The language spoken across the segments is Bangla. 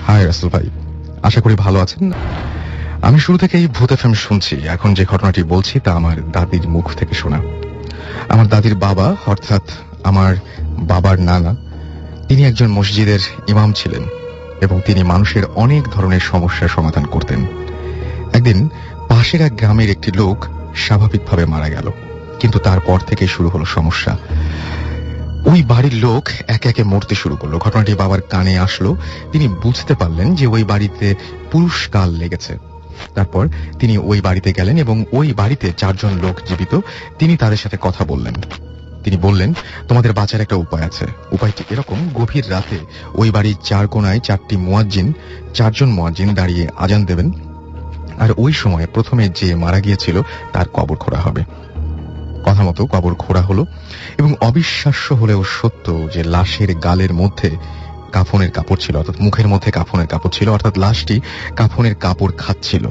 হাই রাসেল ভাই, আশা করি ভালো আছেন। আমি শুরু থেকেই ভূত এফএম শুনছি। এখন যে ঘটনাটি বলছি তা আমার দাদির মুখ থেকে শোনা। আমার দাদির বাবা অর্থাৎ আমার বাবার নানা, তিনি একজন মসজিদের ইমাম ছিলেন এবং তিনি মানুষের অনেক ধরনের সমস্যার সমাধান করতেন। একদিন পাশের এক গ্রামের একটি লোক স্বাভাবিকভাবে মারা গেল, কিন্তু তারপর থেকে শুরু হলো সমস্যা। ওই বাড়ির লোক একে একে মরতে শুরু করলো। ঘটনাটি বাবার কানে আসলো। তিনি বুঝতে পারলেন যে ওই বাড়িতে পুরুষকাল লেগেছে। তারপর তিনি ওই বাড়িতে গেলেন এবং ওই বাড়িতে 4 জন লোক জীবিত। তিনি তাদের সাথে কথা বললেন। তিনি বললেন, তোমাদের বাঁচার একটা উপায় আছে। উপায়টি এরকম, গভীর রাতে ওই বাড়ির 4 কোণায় 4টি মুয়াজ্জিন, 4 জন মুয়াজ্জিন দাঁড়িয়ে আজান দেবেন, আর ওই সময় প্রথমে যে মারা গিয়েছিল তার কবর খোঁড়া হবে। কথা মতো কবর খোঁড়া হলো এবং অবিশ্বাস্য হলেও সত্য যে লাশের গালের মধ্যে কাফনের কাপড় ছিল, অর্থাৎ মুখের মধ্যে কাফনের কাপড় ছিল, অর্থাৎ লাশটি কাফনের কাপড় খাচ্ছিল।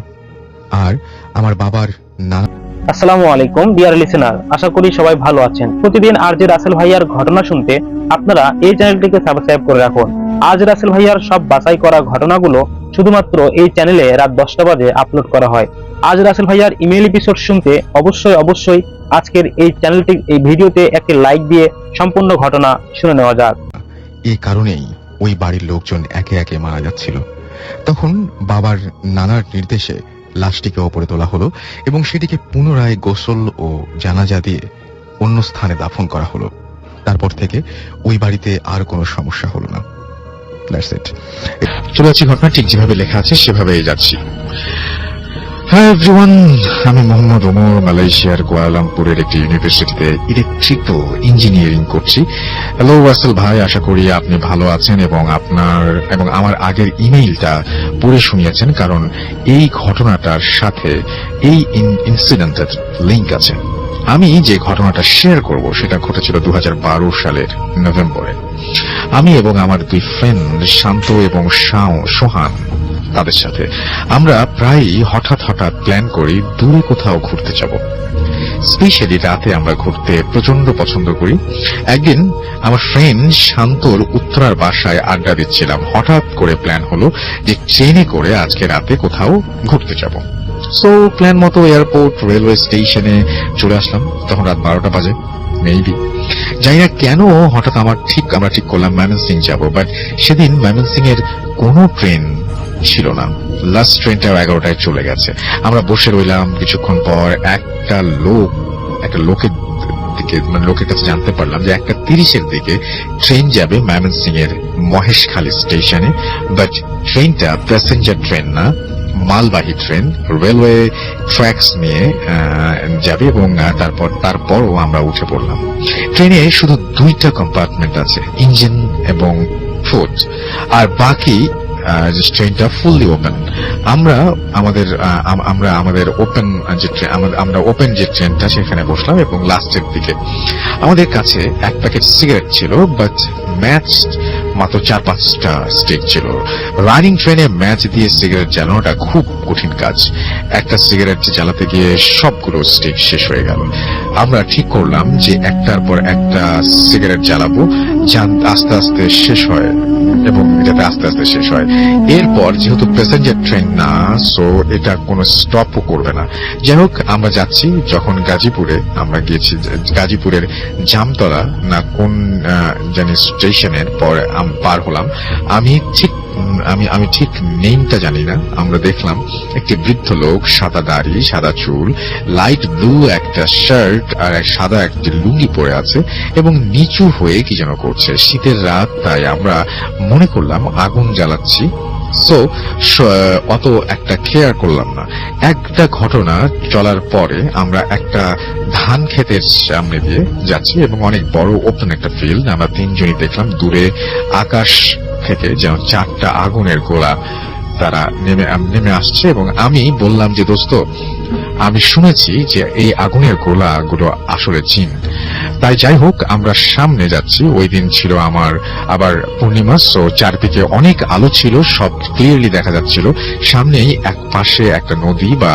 আর আমার বাবার নানা। আসসালামু আলাইকুম ডিয়ার লিসেনার, আশা করি সবাই ভালো আছেন। প্রতিদিন আরজে রাসেল ভাইয়ার ঘটনা শুনতে আপনারা এই চ্যানেলটিকে সাবস্ক্রাইব করে রাখুন। আজ রাসেল ভাইয়ার সব বাছাই করা ঘটনাগুলো শুধুমাত্র এই চ্যানেলে রাত 10টা বাজে আপলোড করা হয়। আজ রাসেল ভাইয়ার ইমেল এপিসোড শুনতে অবশ্যই আজকের এই চ্যানেলটি এই ভিডিওতে একটি লাইক দিয়ে সম্পূর্ণ ঘটনা শুনে নেওয়া যাক। এই কারণেই ওই বাড়ির লোকজন একে একে মারা যাচ্ছিল। তখন বাবার নানার নির্দেশে লাশটিকে ওপরে তোলা হলো এবং সেটিকে পুনরায় গোসল ও জানাজা দিয়ে অন্য স্থানে দাফন করা হলো। তারপর থেকে ওই বাড়িতে আর কোনো সমস্যা হলো না। That's it. চলে যাচ্ছি, ঘটনা ঠিক যেভাবে লেখা আছে সেভাবেই যাচ্ছি। হাই এভরিওয়ান, আমি মোহাম্মদ ওমর, মালয়েশিয়ার কুয়ালালামপুরের একটি ইউনিভার্সিটিতে ইলেকট্রিক্যাল ইঞ্জিনিয়ারিং করছি। হ্যালো রাসেল ভাই, আশা করি আপনি ভালো আছেন এবং আমার আগের ইমেইলটা পড়ে শুনিয়েছেন, কারণ এই ঘটনাটার সাথে এই ইনসিডেন্টের লিংক আছে। আমি যে ঘটনাটা শেয়ার করব সেটা ঘটেছিল 2012 সালের নভেম্বরে। আমি এবং আমার 2 ফ্রেন্ড শান্ত এবং সোহান, তাদের সাথে আমরা প্রায়ই হঠাৎ প্ল্যান করি দূরে কোথাও ঘুরতে যাব। স্পেশালি রাতে আমরা ঘুরতে প্রচন্ড পছন্দ করি। একদিন আমার ফ্রেন্ড শান্তর উত্তরার বাসায় আড্ডা দিচ্ছিলাম। হঠাৎ করে প্ল্যান হলো যে ট্রেনে করে আজকে রাতে কোথাও ঘুরতে যাব। সো প্ল্যান মতো এয়ারপোর্ট রেলওয়ে স্টেশনে চলে আসলাম। তখন রাত 12টা বাজে মেবি। জানি না কেন হঠাৎ আমরা ঠিক করলাম ময়মনসিং যাব, বাট সেদিন ময়মনসিং এর কোনো ট্রেন ছিল না। লাস্ট ট্রেনটা 11টায় চলে গেছে। আমরা বসে রইলাম। কিছুক্ষণ পর একটা লোকের দিকে লোকের কাছে জানতে পারলাম যে 1:30-এর দিকে ট্রেন যাবে ময়মনসিং এর মহেশখালী স্টেশনে, বাট ট্রেনটা প্যাসেঞ্জার ট্রেন না, মালবাহী ট্রেন, রেলওয়ে ট্র্যাকস নিয়ে যাবে। এবং তারপরও আমরা উঠে পড়লাম। ট্রেনে শুধু 2টা কম্পার্টমেন্ট আছে, ইঞ্জিন এবং ফুড, আর বাকি ট্রেনটা ফুললি ওপেন। আমরা ওপেন যে ট্রেনটা সেখানে বসলাম এবং লাস্টের দিকে আমাদের কাছে 1 প্যাকেট সিগারেট ছিল, বাট ম্যাচ মাত্র 4-5টা স্টিক ছিল। রানিং ট্রেনে ম্যাচ দিয়ে সিগারেট জ্বালানোটা খুব কঠিন কাজ। একটা সিগারেট জ্বালাতে গিয়ে সবগুলো স্টিক শেষ হয়ে গেল। আমরা ঠিক করলাম যে একটার পর একটা সিগারেট জ্বালাবো, আস্তে আস্তে শেষ হয় এবং এটাতে আস্তে আস্তে শেষ হয়। এরপর যেহেতু প্যাসেঞ্জার ট্রেন না, সো এটা কোনো স্টপও করবে না। যাই হোক, আমরা যাচ্ছি। যখন আমরা গিয়েছি গাজীপুরের জামতলা না কোন জানি স্টেশনের পর পার হলাম। আমি ঠিক নেমটা জানি না। আমরা দেখলাম একটি বৃদ্ধ লোক, সাদা দাড়ি, সাদা চুল, লাইট ব্লু একটা শার্ট আর সাদা একটি লুঙ্গি পরে আছে এবং নিচু হয়ে কি যেন করছে। শীতের রাত, তাই আমরা মনে করলাম আগুন জ্বালাচ্ছি। সো অত একটা কেয়ার করলাম না। একটা ঘটনা চলার পরে আমরা একটা ধান ক্ষেতের সামনে দিয়ে যাচ্ছি এবং অনেক বড় ওপেন একটা ফিল্ড। আমরা 3 জনই দেখলাম দূরে আকাশ থেকে যেন 4টা আগুনের গোলা তারা নেমে আসছে এবং আমি বললাম যে দোস্ত, আমি শুনেছি যে এই আগুনের গোলাগুলো আসলে জিন। তাই যাই হোক, আমরা সামনে যাচ্ছি। ওই দিন ছিল আমার আবার পূর্ণিমা, সো চারদিকে অনেক আলো ছিল, সব ক্লিয়ারলি দেখা যাচ্ছিল। সামনেই এক পাশে একটা নদী বা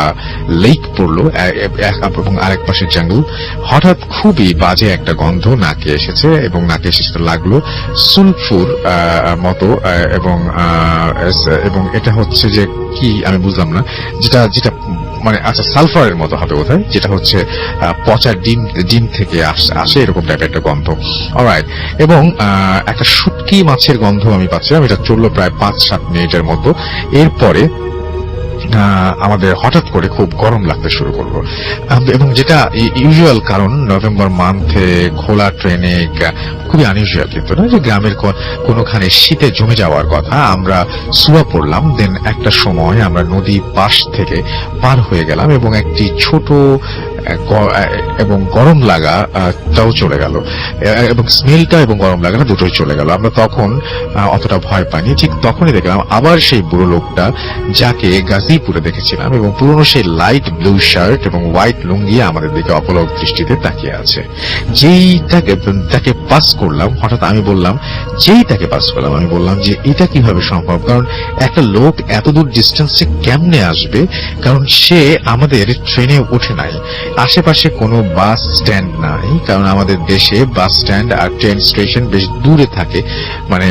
লেক পড়লো এবং আরেক পাশে জঙ্গল। হঠাৎ খুবই বাজে একটা গন্ধ নাকে এসেছে এবং নাকে এসে লাগলো সুলফুর মতো, এবং এটা হচ্ছে যে কি আমি বুঝলাম না, যেটা যেটা মানে আচ্ছা সালফারের মতো হবে বোধহয়, যেটা হচ্ছে পচা ডিম থেকে আসে এরকম টাইপের একটা গন্ধ। অলরাইট, এবং একটা শুটকি মাছের গন্ধ আমি পাচ্ছিলাম। এটা চললো প্রায় 5-7 মিনিটের মতো। এরপরে আমাদের হঠাৎ করে খুব গরম লাগতে শুরু করলো, এবং যেটা ইউজুয়াল, কারণ নভেম্বর মান্থে খোলা ট্রেনে খুবই আনইউজুয়াল, কিন্তু না যে গ্রামের কোনোখানে শীতে জমে যাওয়ার কথা। আমরা শুয়া পড়লাম। দেন একটা সময় আমরা নদী পাশ থেকে পার হয়ে গেলাম এবং একটি ছোট এবং গরম লাগাটাও চলে গেল, এবং স্মেলটা এবং গরম লাগাটা দুটোই চলে গেল। আমরা তখন অতটা ভয় পাইনি। ঠিক তখনই দেখলাম আবার সেই বুড়ো লোকটা যাকে গাজীপুরে দেখেছিলাম, এবং পুরনো সেই লাইট ব্লু শার্ট এবং হোয়াইট লুঙ্গি আমাদের দিকে অপলক দৃষ্টিতে তাকিয়ে আছে। তাকে পাস করলাম, হঠাৎ আমি বললাম যে এটা কিভাবে সম্ভব, কারণ একটা লোক এত দূর ডিস্টেন্সে কেমনে আসবে, কারণ সে আমাদের ট্রেনে ওঠে নাই। আশেপাশে কোনো বাস স্ট্যান্ড নাই, কারণ আমাদের দেশে বাস স্ট্যান্ড আর ট্রেন স্টেশন বেশ দূরে থাকে, মানে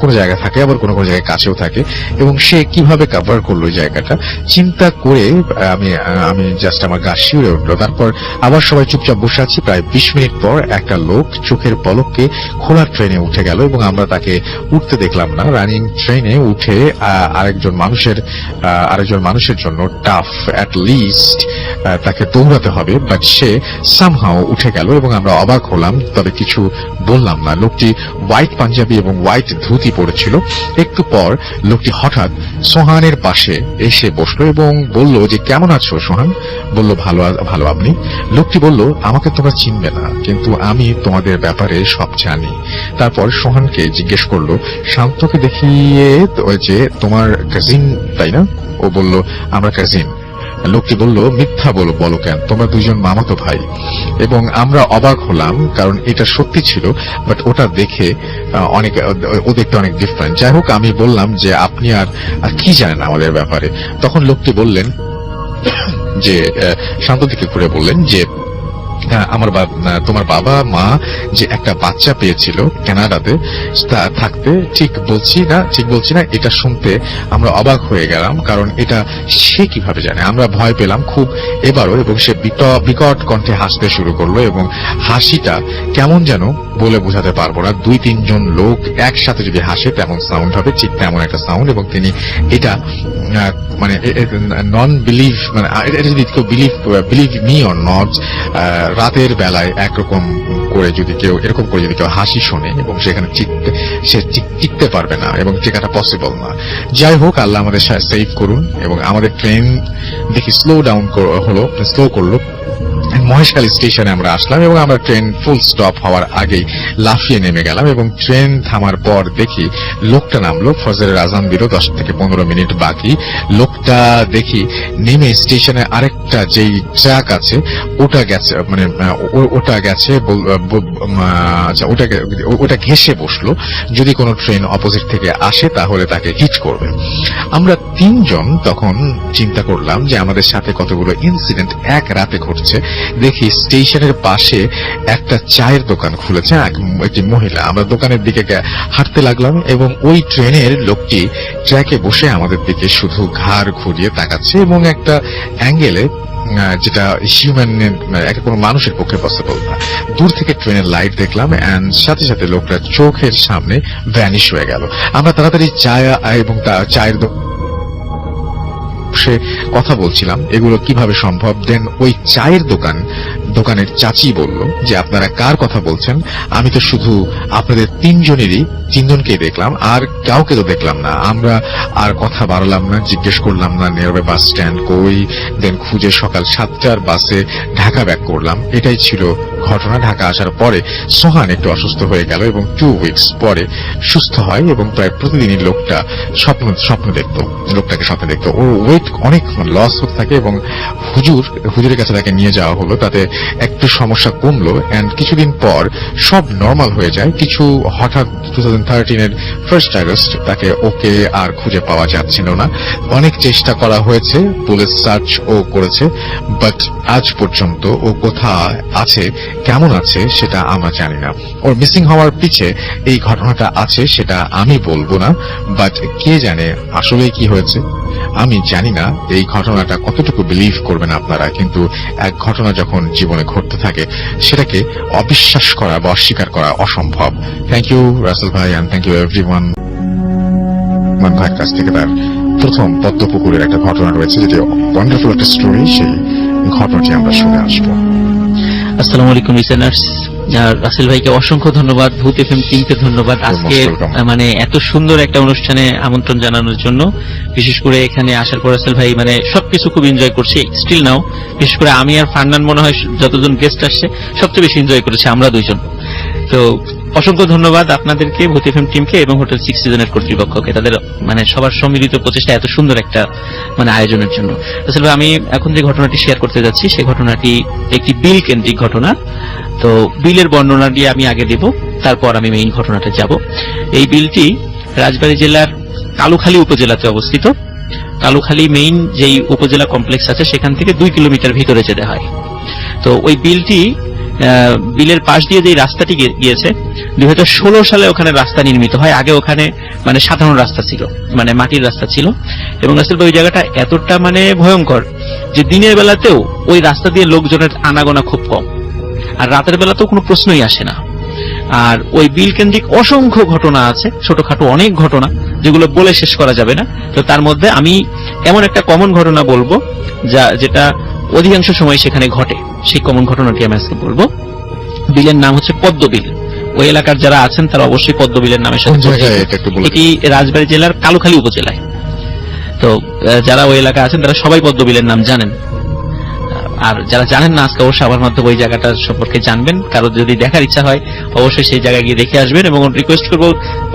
কোনো জায়গা থাকে, আবার কোনো জায়গায় কাছেও থাকে। এবং সে কিভাবে কভার করলো জায়গাটা চিন্তা করে আমি জাস্ট আমার গা শিউরে উঠলো। তারপর আবার সবাই চুপচাপ বসে আছি। প্রায় 20 মিনিট পর একটা লোক চোখের পলকে খোলা ট্রেনে উঠে গেল, এবং আমরা তাকে উঠতে দেখলাম না। রানিং ট্রেনে উঠে আরেকজন মানুষের জন্য টাফ, অ্যাট লিস্ট তাকে দৌড়াতে হবে, বাট সে সামহাও উঠে গেল এবং আমরা অবাক হলাম, তবে কিছু বললাম না। লোকটি হোয়াইট পাঞ্জাবি এবং হোয়াইট ধুতি পড়েছিল। একটু পর লোকটি হঠাৎ সোহানের পাশে এসে বসলো এবং বলল যে, কেমন আছো সোহান? বলল, ভালো। আপনি? লোকটি বলল, আমাকে তোমরা চিনবে না, কিন্তু আমি তোমাদের ব্যাপারে সব জানি। তারপর সোহানকে জিজ্ঞেস করলো, শান্তকে দেখিয়ে যে তোমার কাজিন তাই না? ও বলল, আমরা কাজিন। লোকটি বলল, মিথ্যা বলো কেন, তোমরা দুজন মামাতো ভাই। এবং আমরা অবাক হলাম, কারণ এটা সত্যি ছিল, বাট ওটা দেখে ও দেখতে অনেক ডিফারেন্ট। যাই হোক, আমি বললাম যে আপনি আর কি জানেন আমাদের ব্যাপারে। তখন লোকটি বললেন যে, শান্ত দিকে ঘুরে বললেন যে, তোমার বাবা মা যে একটা বাচ্চা পেয়েছিল কানাডাতে থাকতে, ঠিক বলছি না, এটা শুনতে আমরা অবাক হয়ে গেলাম, কারণ এটা সে কিভাবে জানে। আমরা ভয় পেলাম খুব এবারও, এবং সে বিকট কণ্ঠে হাসতে শুরু করলো, এবং হাসিটা কেমন যেন বলে বোঝাতে পারবো না। 2-3 জন লোক একসাথে যদি হাসে তেমন সাউন্ড হবে, ঠিক তেমন একটা সাউন্ড। এবং তিনি এটা মানে নন বিলিভ, মানে এটা যদি কেউ বিলিভ মি অর নট, রাতের বেলায় একরকম করে যদি কেউ এরকম করে যদি কেউ হাসি শোনে এবং সেখানে টিকতে পারবে না, এবং টিকাটা পসিবল না। যাই হোক, আল্লাহ আমাদের সেভ করুন। এবং আমাদের ট্রেন দেখি স্লো করলো। মহেশখালী স্টেশনে আমরা আসলাম, এবং আমরা ট্রেন ফুল স্টপ হওয়ার আগেই লাফিয়ে নেমে গেলাম, এবং ট্রেন থামার পর দেখি লোকটা নামলো। ফজরের আজান দিল, 10 থেকে 15 মিনিট বাকি। লোকটা দেখি নেমে স্টেশনে আরেকটা যেই ট্রাক আছে ওটা গেছে, ওটা ঘেঁষে বসলো, যদি কোনো ট্রেন অপোজিট থেকে আসে তাহলে তাকে হিট করবে। আমরা 3 জন তখন চিন্তা করলাম যে আমাদের সাথে কতগুলো ইনসিডেন্ট এক রাতে ঘটছে। দেখি স্টেশনের পাশে একটা চায়ের দোকান খুলেছে একটি মহিলা। আমরা দোকানের দিকে হাঁটতে লাগলাম, এবং ওই ট্রেনের লোকটি ট্র্যাকে বসে আমাদের দিকে শুধু ঘাড় ঘুরিয়ে তাকাচ্ছে, এবং একটা অ্যাঙ্গেলে যেটা হিউম্যান কোনো মানুষের পক্ষে পসিবল না। দূর থেকে ট্রেনের লাইট দেখলাম, এন্ড সাথে সাথে লোকটা চোখের সামনে ভ্যানিশ হয়ে গেল। আমরা তাড়াতাড়ি চায়ের সে কথা বলছিলাম এগুলো কিভাবে সম্ভব। দেন ওই চায়ের দোকানের চাচি বলল যে, আপনারা কার কথা বলছেন? আমি তো শুধু আপনাদের 3 জনকেই দেখলাম, আর কাউকে তো দেখলাম না। আমরা আর কথা বাড়ালাম না, জিজ্ঞেস করলাম না নিয়ারবাই বাস স্ট্যান্ড কই। দেন খুঁজে সকাল 7টার বাসে ঢাকা ব্যাক করলাম। এটাই ছিল ঘটনা। ঢাকা আসার পরে সোহান একটু অসুস্থ হয়ে গেল এবং 2 উইকস পরে সুস্থ হয় এবং প্রায় প্রতিদিনই লোকটা স্বপ্ন দেখতো, লোকটাকে স্বপ্নে দেখতো। ওর ওয়েট অনেক লস হতে থাকে এবং হুজুরের কাছে তাকে নিয়ে যাওয়া হলো, তাতে একটু সমস্যা কমলো এন্ড কিছুদিন পর সব নর্মাল হয়ে যায়। কিছু হঠাৎ 2013 1 আগস্ট তাকে ওকে আর খুঁজে পাওয়া যাচ্ছিল না। অনেক চেষ্টা করা হয়েছে, পুলিশ সার্চ ও করেছে, বাট আজ পর্যন্ত ও কোথায় আছে, কেমন আছে সেটা আমরা জানি না। ওর মিসিং হওয়ার পিছে এই ঘটনাটা আছে সেটা আমি বলবো না, বাট কে জানে আসলে কি হয়েছে। আমি জানি না এই ঘটনাটা কতটুকু বিলিভ করবেন আপনারা, কিন্তু এক ঘটনা যখন জীবনে ঘটতে থাকে সেটাকে অবিশ্বাস করা বা অস্বীকার করা অসম্ভব। থ্যাংক ইউ রাসেল ভাই এন্ড থ্যাংক ইউ এভরিওয়ান। ভাইয়ের কাছ থেকে তার প্রথম পদ্মপুকুরের একটা ঘটনা রয়েছে, যেটি ওয়ান্ডারফুল একটা স্টোরি, সেই ঘটনাটি আমরা শুনে আসবো। আসসালামু আলাইকুম লিসেনার্স। রাসেল ভাইকে অসংখ্য ধন্যবাদ, ভূত এফএম টিমকে ধন্যবাদ আজকে মানে এত সুন্দর একটা অনুষ্ঠানে আমন্ত্রণ জানানোর জন্য। বিশেষ করে এখানে আসার পর রাসেল ভাই মানে সবকিছু খুব এনজয় করছি স্টিল নাও। বিশেষ করে আমি আর ফারনান মনে হয় যতজন গেস্ট আসছে সবচেয়ে বেশি এনজয় করেছি আমরা দুইজন। তো অসংখ্য ধন্যবাদ আপনাদেরকে, ভূত এফএম টিমকে এবং হোটেল 6 সিজনের কর্তৃপক্ষকে, তাদের মানে সবার সম্মিলিত প্রচেষ্টা এত সুন্দর একটা মানে আয়োজনের জন্য। আসলে আমি এখন যে ঘটনাটি শেয়ার করতে যাচ্ছি সেই ঘটনাটি একটি বিল কেন্দ্রিক ঘটনা। তো বিলের বর্ণনা দিয়ে আমি আগে দেব, তারপর আমি মেইন ঘটনাটা যাব। এই বিলটি রাজবাড়ী জেলার কালুখালী উপজেলাতে অবস্থিত। কালুখালী মেইন যেই উপজেলা কমপ্লেক্স আছে সেখান থেকে 2 কিলোমিটার ভিতরে যেতে হয়। তো ওই বিলের পাশ দিয়ে যে রাস্তাটি গিয়েছে 2016 সালে ওখানে রাস্তা নির্মিত হয়। আগে ওখানে মানে সাধারণ রাস্তা ছিল, মানে মাটির রাস্তা ছিল। এবং আসলে ওই জায়গাটা এতটা মানে ভয়ঙ্কর যে দিনের বেলাতেও ওই রাস্তা দিয়ে লোকজনের আনাগোনা খুব কম, আর রাতের বেলাতেও কোনো প্রশ্নই আসে না। আর ওই বিল কেন্দ্রিক অসংখ্য ঘটনা আছে, ছোটখাটো অনেক ঘটনা যেগুলো বলে শেষ করা যাবে না। তো তার মধ্যে আমি এমন একটা কমন ঘটনা বলবো যেটা অধিকাংশ সময় সেখানে ঘটে, সেই কমন ঘটনাটি আমি আজকে বলবো। বিলের নাম হচ্ছে পদ্মবিল। ওই এলাকার যারা আছেন তারা অবশ্যই পদ্মবিলের নামের সাথে এটি রাজবাড়ী জেলার কালুখালী উপজেলায়। তো যারা ওই এলাকা আছেন তারা সবাই পদ্মবিলের নাম জানেন, আর যারা জানেন না আজকে অবশ্যই আমার মাধ্যমে ওই জায়গাটা সম্পর্কে জানবেন। কারো যদি দেখার ইচ্ছা হয় অবশ্যই সেই জায়গায় গিয়ে দেখে আসবেন, এবং রিকোয়েস্ট করবো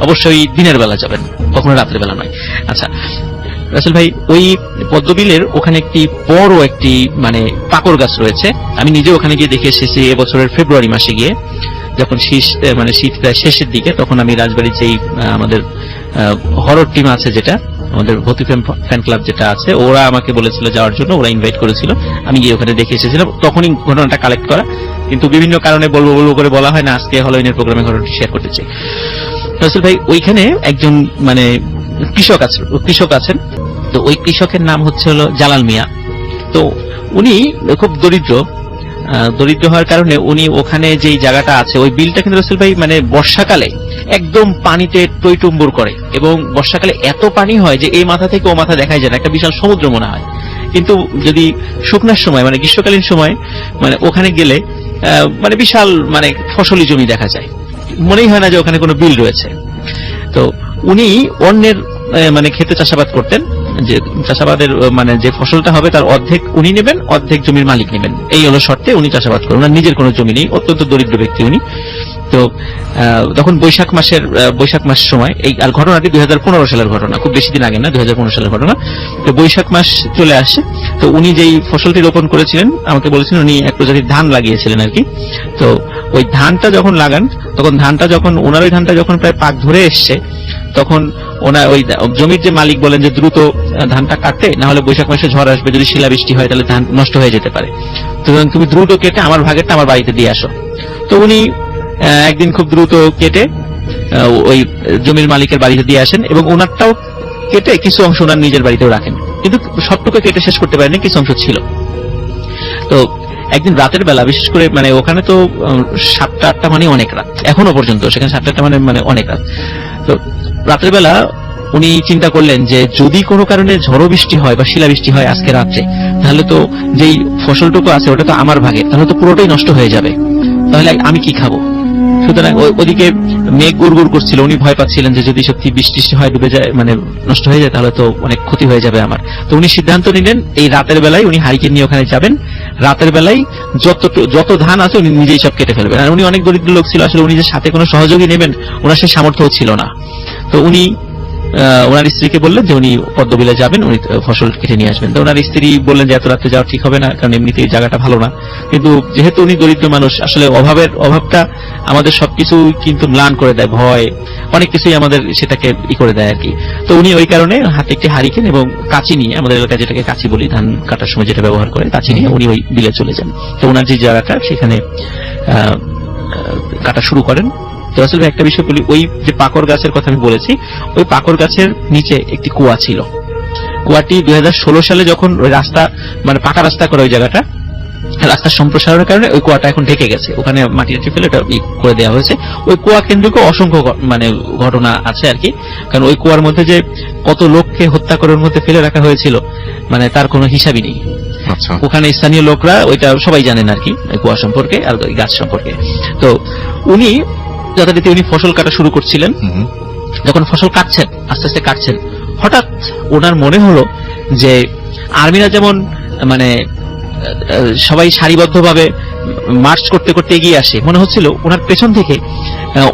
অবশ্যই দিনের বেলা যাবেন, কখনো রাতের বেলা নয়। আচ্ছা রাসেল ভাই, ওই পদ্মবিলের ওখানে একটি বড় একটি মানে পাকড় গাছ রয়েছে। আমি নিজে ওখানে গিয়ে দেখে এসেছি এবছরের ফেব্রুয়ারি মাসে গিয়ে, যখন শীত প্রায় শেষের দিকে। তখন আমি রাজবাড়ির যেই আমাদের হরর টিম আছে, যেটা আমাদের ভূতি ফ্যান ক্লাব যেটা আছে, ওরা আমাকে বলেছিল যাওয়ার জন্য, ওরা ইনভাইট করেছিল, আমি গিয়ে ওখানে দেখে এসেছিলাম। তখনই ঘটনাটা কালেক্ট করা, কিন্তু বিভিন্ন কারণে বলবো করে বলা হয় না। আজকে হলোইনের প্রোগ্রামে ঘটনাটি শেয়ার করতে চাই। রাসেল ভাই, ওইখানে একজন মানে কৃষক আছেন। তো ওই কৃষকের নাম হচ্ছে হলো জালাল মিয়া। তো উনি খুব দরিদ্র হওয়ার কারণে উনি ওখানে যেই জায়গাটা আছে, ওই বিলটা কিন্তু রাসেল ভাই মানে বর্ষাকালে একদম পানিতে টইটুম্বুর করে, এবং বর্ষাকালে এত পানি হয় যে এই মাথা থেকে ও মাথা দেখাই যায় না, একটা বিশাল সমুদ্র মনে হয়। কিন্তু যদি শুকনার সময় মানে গ্রীষ্মকালীন সময় মানে ওখানে গেলে মানে বিশাল মানে ফসলি জমি দেখা যায়, মনেই হয় না যে ওখানে কোনো বিল রয়েছে। তো উনি অন্যের মানে ক্ষেতে চাষাবাদ করতেন, যে চাষাবাদের মানে যে ফসলটা হবে তার অর্ধেক উনি নেবেন, অর্ধেক জমির মালিক নেবেন, এই হলো শর্তে উনি চাষাবাদ করেন। ওনার নিজের কোনো জমি নেই, অত্যন্ত দরিদ্র ব্যক্তি উনি। তো তখন বৈশাখ মাস সময় এই, আর ঘটনাটি 2015 সালের ঘটনা, খুব বেশি দিন আগে না, 2015 সালের ঘটনা। তো বৈশাখ মাস চলে আসে। তো উনি যেই ফসলটি রোপণ করেছিলেন আমাকে বলেছিলেন উনি এক প্রজাতির ধান লাগিয়েছিলেন আর কি। তো ওই ধানটা যখন লাগান, তখন ওনার ওই ধানটা যখন প্রায় পাক ধরে এসছে, তখন ওনার ওই জমির যে মালিক বলেন যে দ্রুত ধানটা কাটতে, না হলে বৈশাখ মাসে ঝড় আসবে, যদি শিলাবৃষ্টি হয় তাহলে ধান নষ্ট হয়ে যেতে পারে। তো তুমি দ্রুত কেটে আমার ভাগেরটা আমার বাড়িতে দিয়ে আসো। তো উনি একদিন খুব দ্রুত কেটে ওই জমির মালিকের বাড়িতে দিয়ে আসেন, এবং ওনারটাও কেটে কিছু অংশ ওনার নিজের বাড়িতেও রাখেন, কিন্তু সবটুকু কেটে শেষ করতে পারেনি, কিছু অংশ ছিল। তো একদিন রাতের বেলা, বিশেষ করে মানে ওখানে তো 7টা-8টা মানে অনেক রাত, এখনো পর্যন্ত সেখানে 7টা মানে অনেক রাত। তো রাতের বেলা উনি চিন্তা করলেন যে যদি কোনো কারণে ঝড়ো বৃষ্টি হয় বা শিলাবৃষ্টি হয় আজকে রাত্রে, তাহলে তো যেই ফসলটুকু আছে ওটা তো আমার ভাগে, তাহলে তো পুরোটাই নষ্ট হয়ে যাবে, তাহলে আমি কি খাবো? সুতরাং ওদিকে মেঘ গুড়গুড় করছিল, উনি ভয় পাচ্ছিলেন যে যদি সত্যি বৃষ্টি হয়, ডুবে যায়, মানে নষ্ট হয়ে যায়, তাহলে তো অনেক ক্ষতি হয়ে যাবে আমার। তো উনি সিদ্ধান্ত নিলেন এই রাতের বেলায় উনি হারিকেন নিয়ে ওখানে যাবেন, রাতের বেলায় যত ধান আছে উনি নিজেই সব কেটে ফেলবেন। আর উনি অনেক দরিদ্র লোক ছিল, আসলে উনি যে সাথে কোনো সহযোগী নেবেন ওনার সেই সামর্থ্য ছিল না। তো উনি ওনার স্ত্রীকে বললেন যে উনি পদ্মবিলে যাবেন, উনি ফসল কেটে নিয়ে আসবেন। তো ওনার স্ত্রী বললেন যে এত রাত্রে যাওয়া ঠিক হবে না, কারণ এমনিতেই জায়গাটা ভালো না। কিন্তু যেহেতু উনি দরিদ্র মানুষ, আসলে অভাবটা আমাদের সবকিছু কিন্তু ম্লান করে দেয়, ভয় অনেক কিছুই আমাদের সেটাকে করে দেয় আর কি। তো উনি ওই কারণে হাতে একটি হারিকেন এবং কাঁচি নিয়ে, আমাদের এলাকায় যেটাকে কাঁচি বলি, ধান কাটার সময় যেটা ব্যবহার করে, কাঁচি নিয়ে উনি ওই বিলে চলে যান। তো ওনার যে জায়গাটা সেখানে কাটা শুরু করেন। তো আসলে একটা বিষয় বলি, ওই যে পাকড় গাছের কথা আমি বলেছি, ওই পাকড় গাছের নিচে একটি কুয়া ছিল। কুয়াটি 2016 সালে যখন ওই রাস্তা মানে পাকা রাস্তা করে ওই জায়গাটা, রাস্তার সম্প্রসারণের কারণে ওই কুয়াটা এখন ঢেকে গেছে, ওখানে মাটি ফেলে এটা করে দেওয়া হয়েছে। ওই কুয়া কেন্দ্রিক অসংখ্য মানে ঘটনা আছে আর কি, কারণ ওই কুয়ার মধ্যে যে কত লোককে হত্যা করে ওর মধ্যে ফেলে রাখা হয়েছিল মানে তার কোনো হিসাবই নেই। ওখানে স্থানীয় লোকরা ওইটা সবাই জানেন আর কি, কুয়া সম্পর্কে আর ওই গাছ সম্পর্কে। তো উনি যথারীতি উনি ফসল কাটা শুরু করছিলেন। যখন ফসল কাটছেন, আস্তে আস্তে কাটছেন, হঠাৎ ওনার মনে হলো যে আর্মিরা যেমন মানে সবাই সারিবদ্ধভাবে মার্চ করতে করতে এগিয়ে আসে, মনে হচ্ছিল ওনার পেছন থেকে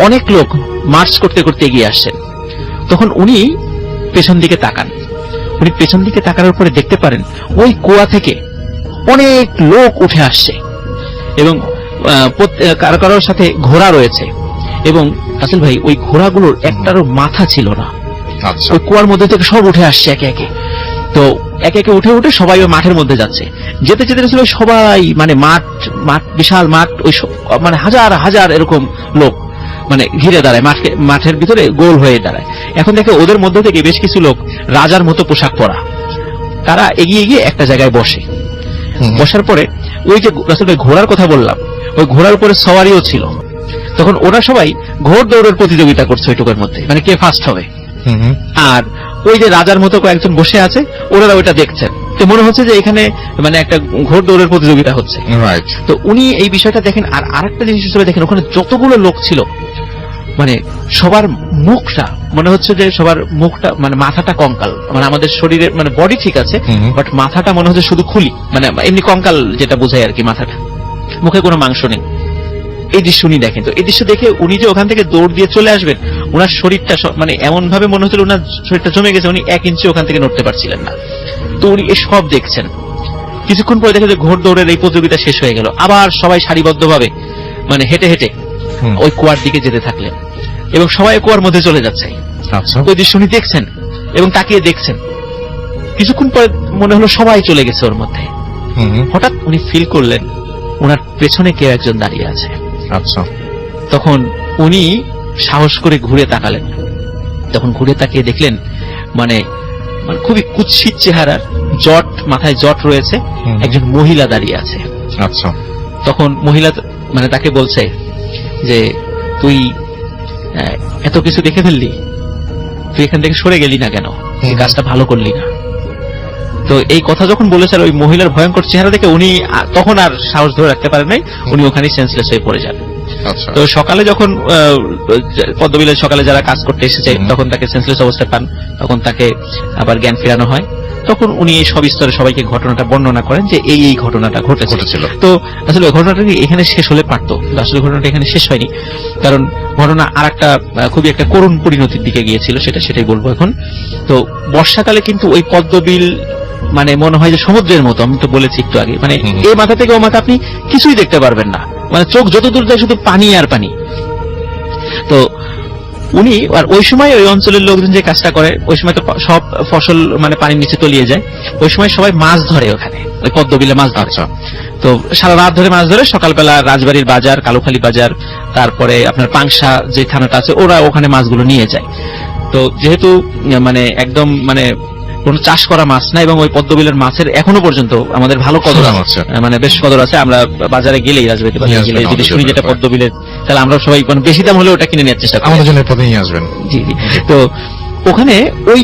অনেক লোক মার্চ করতে করতে এগিয়ে আসছেন। তখন উনি পেছন দিকে তাকান। উনি পেছন দিকে তাকানোর পরে দেখতে পারেন ওই কুয়া থেকে অনেক লোক উঠে আসছে এবং কারো কারোর সাথে ঘোড়া রয়েছে। এবং রাসেল ভাই, ওই ঘোড়াগুলোর একটারও মাথা ছিল না। ওই কুয়ার মধ্যে থেকে সব উঠে আসছে একে একে। তো একে একে উঠে উঠে সবাই ওই মাঠের মধ্যে যাচ্ছে। যেতে যেতে ছিল সবাই মানে মাঠ বিশাল মাঠ, ওই মানে হাজার হাজার এরকম লোক মানে ঘিরে দাঁড়ায়, মাঠের ভিতরে গোল হয়ে দাঁড়ায়। এখন দেখে ওদের মধ্যে থেকে বেশ কিছু লোক রাজার মতো পোশাক পরা, তারা এগিয়ে গিয়ে একটা জায়গায় বসে। বসার পরে ওই যে রাসেল ভাই ঘোড়ার কথা বললাম, ওই ঘোড়ার উপরে সওয়ারিও ছিল। তখন ওরা সবাই ঘোড় দৌড়ের প্রতিযোগিতা করছে ওইটুকুর মধ্যে, মানে কে ফার্স্ট হবে। আর ওই যে রাজার মতো কয়েকজন বসে আছে, ওরা ওইটা দেখছেন। তো মনে হচ্ছে যে এখানে মানে একটা ঘোড় দৌড়ের প্রতিযোগিতা হচ্ছে। তো উনি এই বিষয়টা দেখেন। আর আরেকটা জিনিস হিসেবে দেখেন, ওখানে যতগুলো লোক ছিল মানে সবার মুখটা মনে হচ্ছে যে সবার মুখটা মানে মাথাটা কঙ্কাল, মানে আমাদের শরীরের মানে বডি ঠিক আছে, বাট মাথাটা মনে হচ্ছে শুধু খুলি, মানে এমনি কঙ্কাল যেটা বোঝায় আর কি, মাথাটা, মুখে কোনো মাংস নেই। এই দৃশ্য উনি দেখেন। তো এই দৃশ্য দেখে উনি যে ওখান থেকে দৌড় দিয়ে চলে আসবেন, ওনার শরীরটা মানে এমন ভাবে মনে হচ্ছিল ওনার শরীরটা জমে গেছে, উনি 1 ইঞ্চি ওখান থেকে নড়তে পারছিলেন না। তো উনি এসব দেখছেন। কিছুক্ষণ পরে দেখে যে ঘোড় দৌড়ের এই প্রতিযোগিতা শেষ হয়ে গেল। আবার সবাই সারিবদ্ধভাবে মানে হেঁটে হেঁটে ওই কুয়ার দিকে যেতে থাকলেন এবং সবাই কুয়ার মধ্যে চলে যাচ্ছে। ওই দৃশ্য উনি দেখছেন এবং তাকিয়ে দেখছেন। কিছুক্ষণ পরে মনে হলো সবাই চলে গেছে ওর মধ্যে। হঠাৎ উনি ফিল করলেন ওনার পেছনে কেউ একজন দাঁড়িয়ে আছে। তখন উনি সাহস করে ঘুরে তাকালেন। তখন ঘুরে তাকিয়ে দেখলেন মানে খুবই কুৎসিত চেহারার, জট মাথায় জট রয়েছে, একজন মহিলা দাঁড়িয়ে আছে। তখন মহিলা মানে তাকে বলছে যে তুই এত কিছু দেখে ফেললি, তুই এখান থেকে সরে গেলি না কেন, এই কাজটা ভালো করলি না। তো এই কথা যখন বলেছে, ওই মহিলার ভয়ঙ্কর চেহারা দেখে উনি তখন আর সাহস ধরে রাখতে পারেন নাই, উনি ওখানে সেন্সলেস হয়ে পড়ে যান। তো সকালে যখন পদ্মবিলাস সকালে যারা কাজ করতে এসেছে তখন তাকে সেন্সলেস অবস্থায় পান, তখন তাকে আবার জ্ঞান ফেরানো হয়। তখন উনি এই সব স্তরে সবাইকে ঘটনাটা বর্ণনা করেন যে এই ঘটনাটা ঘটেছিল। তো আসলে ঘটনাটা এখানে শেষ হলে পারতো, আসলে ঘটনাটা এখানে শেষ হয়নি, কারণ ঘটনা আর একটা খুবই একটা করুণ পরিণতির দিকে গিয়েছিল, সেটাই বলবো এখন। তো বর্ষাকালে কিন্তু ওই পদ্মবিল মানে মনে হয় যে সমুদ্রের মতো, আমি তো বলেছি একটু আগে, মানে এই মাথা থেকে ও মাথা আপনি কিছুই দেখতে পারবেন না, মানে চোখ যত দূর যায় শুধু পানি আর পানি। তো উনি আর ওই সময় ওই অঞ্চলের লোকজন যে কাজটা করে, ওই সময় তো সব ফসল মানে পানির নিচে তলিয়ে যায়, ওই সময় সবাই মাছ ধরে ওখানে, ওই পদ্মবিলে মাছ ধরে। তো সারা রাত ধরে মাছ ধরে, সকালবেলা রাজবাড়ির বাজার, কালুখালী বাজার, তারপরে আপনার পাংশা যে থানাটা আছে, ওরা ওখানে মাছগুলো নিয়ে যায়। তো যেহেতু মানে একদম মানে কোনো চাষ করা মাছ না, এবং ওই পদ্মবিলের মাছের এখনো পর্যন্ত আমাদের ভালো কদর আছে, মানে বেশ কদর আছে। আমরা বাজারে গেলেই, রাজবাড়িতে বাজারে গেলে যদি শুনি যেটা পদ্মবিলের, তাহলে আমরা সবাই মানে বেশি দাম হলে ওটা কিনে নেওয়ার চেষ্টা করি, আমাদের জন্য পথে নিয়ে আসবেন। জি জি। তো ওখানে ওই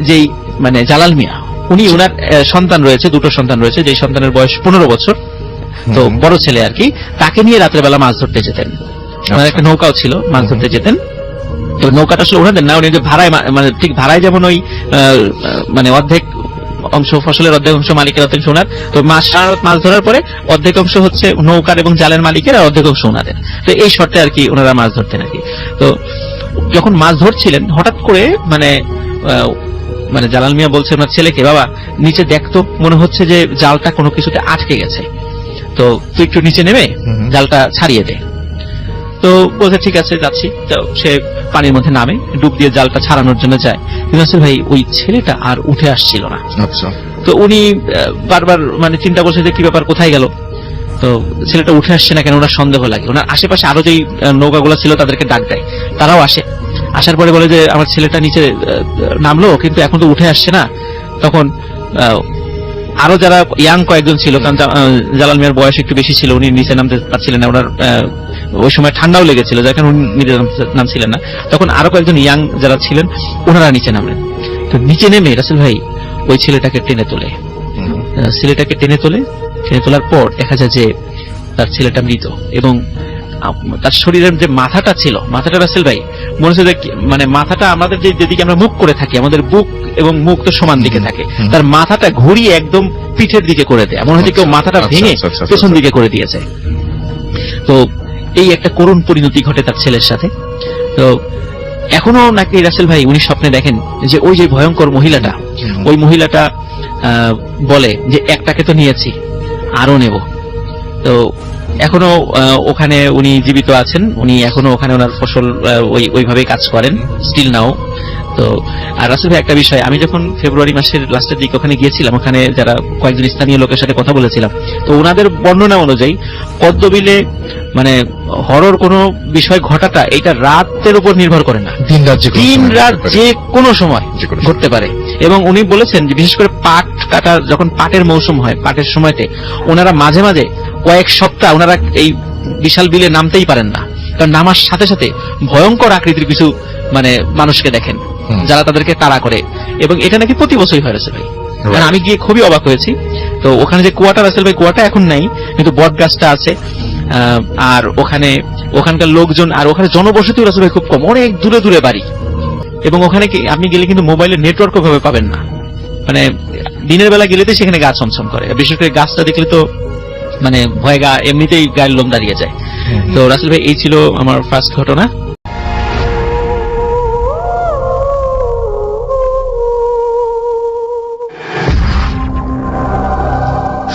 যেই মানে জালাল মিয়া, উনি ওনার সন্তান রয়েছে, 2টো সন্তান রয়েছে, যেই সন্তানের বয়স 15 বছর, তো বড় ছেলে আর কি, তাকে নিয়ে রাতের বেলা মাছ ধরতে যেতেন। ওনার একটা নৌকাও ছিল, মাছ ধরতে যেতেন। তো নৌকাটা আসলে ওনাদের না, উনি যে ভাড়ায়, মানে ঠিক ভাড়ায় যেমন ওই মানে অংশ ফসলের, অর্ধেক অংশ মালিকের, অর্ধেক অংশ ওনার। তো সারা রাত মাছ ধরার পরে অর্ধেক অংশ হচ্ছে নৌকার এবং জালের মালিকের, আর অর্ধেক অংশ ওনাদের। তো এই শর্তে আর কি ওনারা মাছ ধরতেন আর কি। তো যখন মাছ ধরছিলেন হঠাৎ করে মানে জালাল মিয়া বলছে ওনার ছেলেকে, বাবা নিচে দেখতো, মনে হচ্ছে যে জালটা কোনো কিছুতে আটকে গেছে, তো তুই একটু নিচে নেমে জালটা ছাড়িয়ে দে। তো বলছে ঠিক আছে যাচ্ছি। তো সে পানির মধ্যে নামে, ডুব দিয়ে জালটা ছাড়ানোর জন্য যায়। কিন্তু আসলে ভাই ওই ছেলেটা আর উঠে আসছিল না। আচ্ছা, তো উনি বারবার মানে চিন্তা করছে যে কি ব্যাপার, কোথায় গেল। তো ছেলেটা উঠে আসছে না কেন, ওনার সন্দেহ লাগে। ওনার আশেপাশে আরো যেই নৌকাগুলো ছিল তাদেরকে ডাক দেয়, তারাও আসে। আসার পরে বলে যে আমার ছেলেটা নিচে নামলো কিন্তু এখন তো উঠে আসছে না। তখন আরো যারা ইয়াং কয়েকজন ছিল, কারণ জালাল মিয়ার বয়স একটু বেশি ছিল, উনি নিচে নামতে পারছিলেন না। ওনার ওই সময় ঠান্ডাও লেগেছিল, যার কারণে উনি নিচে নামছিলেন না। তখন আরো কয়েকজন ইয়াং যারা ছিলেন ওনারা নিচে নামলেন। তো নিচে নেমে রাসেল ভাই ওই ছেলেটাকে টেনে তোলে। টেনে তোলার পর দেখা যায় যে তার ছেলেটা মৃত, এবং তার শরীরের যে মাথাটা ছিল, মাথাটা রাসেল ভাই মনে হচ্ছে যে মানে মাথাটা আমাদের যেদিকে আমরা মুখ করে থাকি, আমাদের বুক এবং মুখ তো সমান দিকে থাকে, তার মাথাটা ঘুরিয়ে একদম পিঠের দিকে করে দেয়। মনে হচ্ছে কেউ মাথাটা ভেঙে পেছন দিকে করে দিয়েছে। তো এই একটা করুণ পরিণতি ঘটে তার ছেলের সাথে। তো এখনো নাকি রাসেল ভাই উনি স্বপ্নে দেখেন যে ওই যে ভয়ঙ্কর মহিলাটা, ওই মহিলাটা বলে যে একটাকে তো নিয়েছি, আরো নেব। তো এখনো ওখানে উনি জীবিত আছেন, উনি এখনো ওখানে ওনার ফসল ওইভাবেই কাজ করেন স্টিল নাও। তো আর রাসেল ভাই একটা বিষয়, আমি যখন ফেব্রুয়ারি মাসের লাস্টের দিকে ওখানে গিয়েছিলাম, ওখানে যারা কয়েকজন স্থানীয় লোকের সাথে কথা বলেছিলাম, তো ওনাদের বর্ণনা অনুযায়ী পদ্মবিলে মানে হরর কোনো বিষয় ঘটাটা এটা রাতের উপর নির্ভর করে না, দিন রাত যে কোনো সময় ঘটতে পারে। এবং উনি বলেছেন যে বিশেষ করে পাট কাটা, যখন পাটের মৌসুম হয়, পাটের সময়তে ওনারা মাঝে মাঝে কয়েক সপ্তাহ ওনারা এই বিশাল বিলে নামতেই পারেন না, কারণ নামার সাথে সাথে ভয়ঙ্কর আকৃতির কিছু মানে মানুষকে দেখেন যারা তাদেরকে তাড়া করে। এবং এটা নাকি প্রতি বছরই হয় রাসেল ভাই, কারণ আমি গিয়ে খুবই অবাক হয়েছি। তো ওখানে যে কুয়াটা রাসেল ভাই, কুয়াটা এখন নাই, কিন্তু বট গাছটা আছে। আর ওখানকার লোকজন, আর ওখানে জনবসতি রাসেল ভাই খুব কম, অনেক দূরে দূরে বাড়ি। এবং ওখানে আপনি গেলে কিন্তু মোবাইলের নেটওয়ার্ক ভাবে পাবেন না, মানে দিনের বেলা গেলে তো সেখানে গা ছমছম করে, বিশেষ করে গাছটা দেখলে তো মানে ভয় এমনিতেই গায়ের লোম দাঁড়িয়ে যায়। তো রাসেল ভাই এই ছিল আমার ফার্স্ট ঘটনা।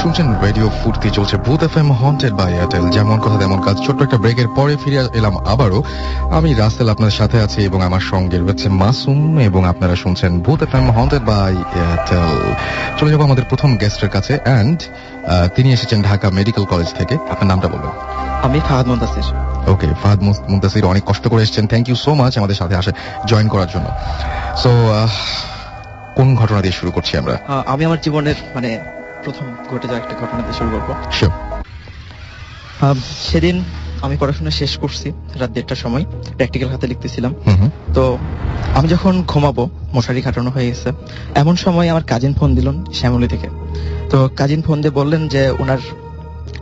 শুনছেন রেডিও ফুর্তি, চলছে ভূত এফএম হন্টেড বাই এয়ারটেল। যেমন কথা তেমন কাজ, ছোট্ট একটা ব্রেকের পরে ফিরে এলাম আবারও। আমি রাসেল আপনাদের সাথে আছি এবং আমার সঙ্গে রয়েছে মাসুম, এবং আপনারা শুনছেন ভূত এফএম হন্টেড বাই এয়ারটেল। চলে যাবো আমাদের প্রথম গেস্টের কাছে, অ্যান্ড তিনি এসেছেন ঢাকা মেডিকেল কলেজ থেকে। আপনার নামটা বলবেন? আমি ফাহাদ মুনতাসির। ওকে, ফাহাদ মুনতাসির, অনেক কষ্ট করে এসেছেন, থ্যাংক ইউ সো মাচ আমাদের সাথে জয়েন করার জন্য। সো কোন ঘটনা দিয়ে শুরু করছি আমরা? আমি আমার জীবনের মানে প্রথম ঘটে যাওয়া একটা ঘটনা দিয়ে শুরু করবো। সেদিন আমি পড়াশোনা শেষ করছি রাত 1:30টার সময়, প্র্যাকটিক্যাল হাতে লিখতেছিলাম। তো আমি যখন ঘুমাবো, মশারি খাটানো হয়ে গেছে, এমন সময় আমার কাজিন ফোন দিলেন শ্যামলী থেকে। তো কাজিন ফোন দিয়ে বললেন যে ওনার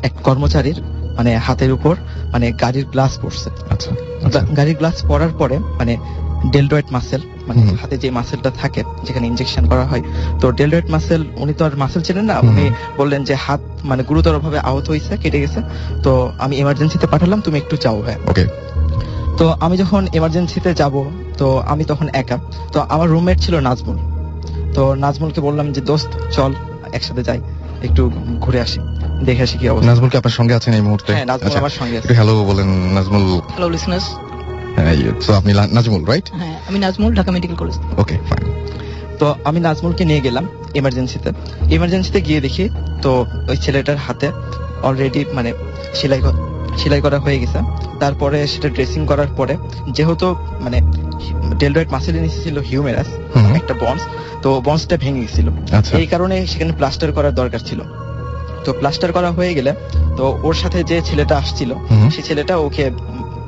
এক কর্মচারীর মানে হাতের উপর মানে গাড়ির গ্লাস পড়ছে। আচ্ছা, গাড়ির গ্লাস পড়ার পরে মানে ডেলটয়েড মাসেল, মানে হাতে যে মাসেলটা থাকে যেখানে ইনজেকশন করা হয়, তো ডেলটয়েড মাসেল, উনি তো আর মাসেল ছিলেন না, উনি বললেন যে হাত মানে গুরুতর ভাবে আহত হয়েছে, কেটে গেছে, তো আমি এমার্জেন্সিতে পাঠালাম, তুমি একটু যাও। হ্যাঁ, ওকে। তো আমি যখন এমার্জেন্সিতে যাব, তো আমি তখন একা। তো আমার রুমমেট ছিল নাজমুল। তো নাজমুলকে বললাম যে দোস্ত চল একসাথে যাই, একটু ঘুরে আসি, দেখে আসি কি অবস্থা। নাজমুল কি আপনার সঙ্গে আছেন এই মুহূর্তে? হ্যাঁ, নাজমুল আমার সঙ্গে আছে। একটু হ্যালো বলেন নাজমুল। Hello listeners. সো আপনি নাজমুল, রাইট? হ্যাঁ, আমি নাজমুল, ঢাকা মেডিকেল কলেজ। ওকে, ফাইন। তো আমি নাজমুলকে নিয়ে গেলাম এমার্জেন্সিতে গিয়ে দেখি তো ওই ছেলেটার হাতে অলরেডি মানে সেলাই করা হয়ে গেছে। তারপরে সেটা ড্রেসিং করার পরে যেহেতু মানে ডেলটয়েড মাসেলের নিচে ছিল হিউমেরাস একটা বন্স, তো বন্সটা ভেঙে গেছিল, এই কারণে সেখানে প্লাস্টার করার দরকার ছিল। তো প্লাস্টার করা হয়ে গেলে তো ওর সাথে যে ছেলেটা আসছিল সেই ছেলেটা ওকে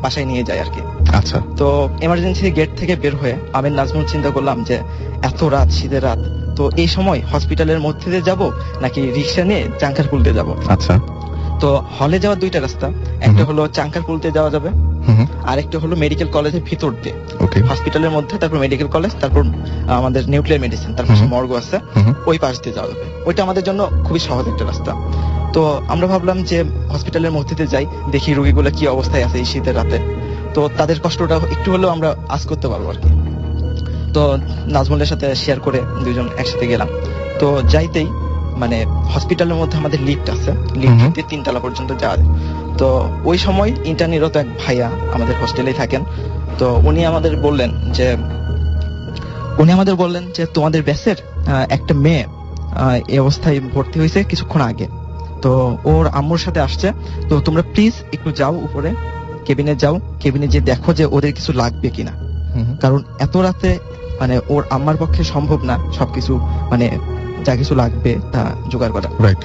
বাসায় নিয়ে যায় আর কি। আচ্ছা। তো এমার্জেন্সি গেট থেকে বের হয়ে আমি নাজমুল চিন্তা করলাম যে এত রাত, শীতের রাত, তো এই সময় হসপিটালের মধ্যে দিয়ে যাব নাকি রিক্সা নিয়ে চাঙ্কারপুল দিয়ে যাব। আচ্ছা। তো হলে যাওয়ার দুইটা রাস্তা, একটা হলো চাঙ্কারপুল দিয়ে যাওয়া যাবে, আরেকটা হলো মেডিকেল কলেজের ভিতর দিয়ে, ওকে। হসপিটালের মধ্যে, তারপর মেডিকেল কলেজ, তারপর আমাদের নিউক্লিয়ার মেডিসিন, তারপর মর্গ আছে, ওই পাশ দিয়ে যাওয়া যাবে। ওইটা আমাদের জন্য খুবই সহজ একটা রাস্তা। তো আমরা ভাবলাম যে হসপিটালের মধ্যে দিয়ে যাই, দেখি রোগীগুলো কি অবস্থায় আছে এই শীতের রাতে, তো তাদের কষ্টটা একটু হলেও আমরা আজ করতে পারবো আর কি। তো নাজমুলের সাথে শেয়ার করে দুজন একসাথে গেলাম। তো যাইতেই মানে হসপিটালের মধ্যে আমাদের লিফট আছে, লিফট দিয়ে 3 তলা পর্যন্ত যাওয়া যায়। তো ওই সময় ইন্টার্নিরত এক ভাইয়া আমাদের হোস্টেলেই থাকেন। তো উনি আমাদের বললেন যে তোমাদের ব্যাচের একটা মেয়ে এই অবস্থায় ভর্তি হয়েছে কিছুক্ষণ আগে, তো ওর আম্মুর সাথে আসছে, তো তোমরা প্লিজ একটু যাও উপরে, কেবিনে যাও, কেবিনে যে দেখো যে ওদের কিছু লাগবে কিনা, কারণ এত রাতে মানে ওর আম্মার পক্ষে সম্ভব না সবকিছু মানে যা কিছু লাগবে তা জোগাড় করা। রাইট।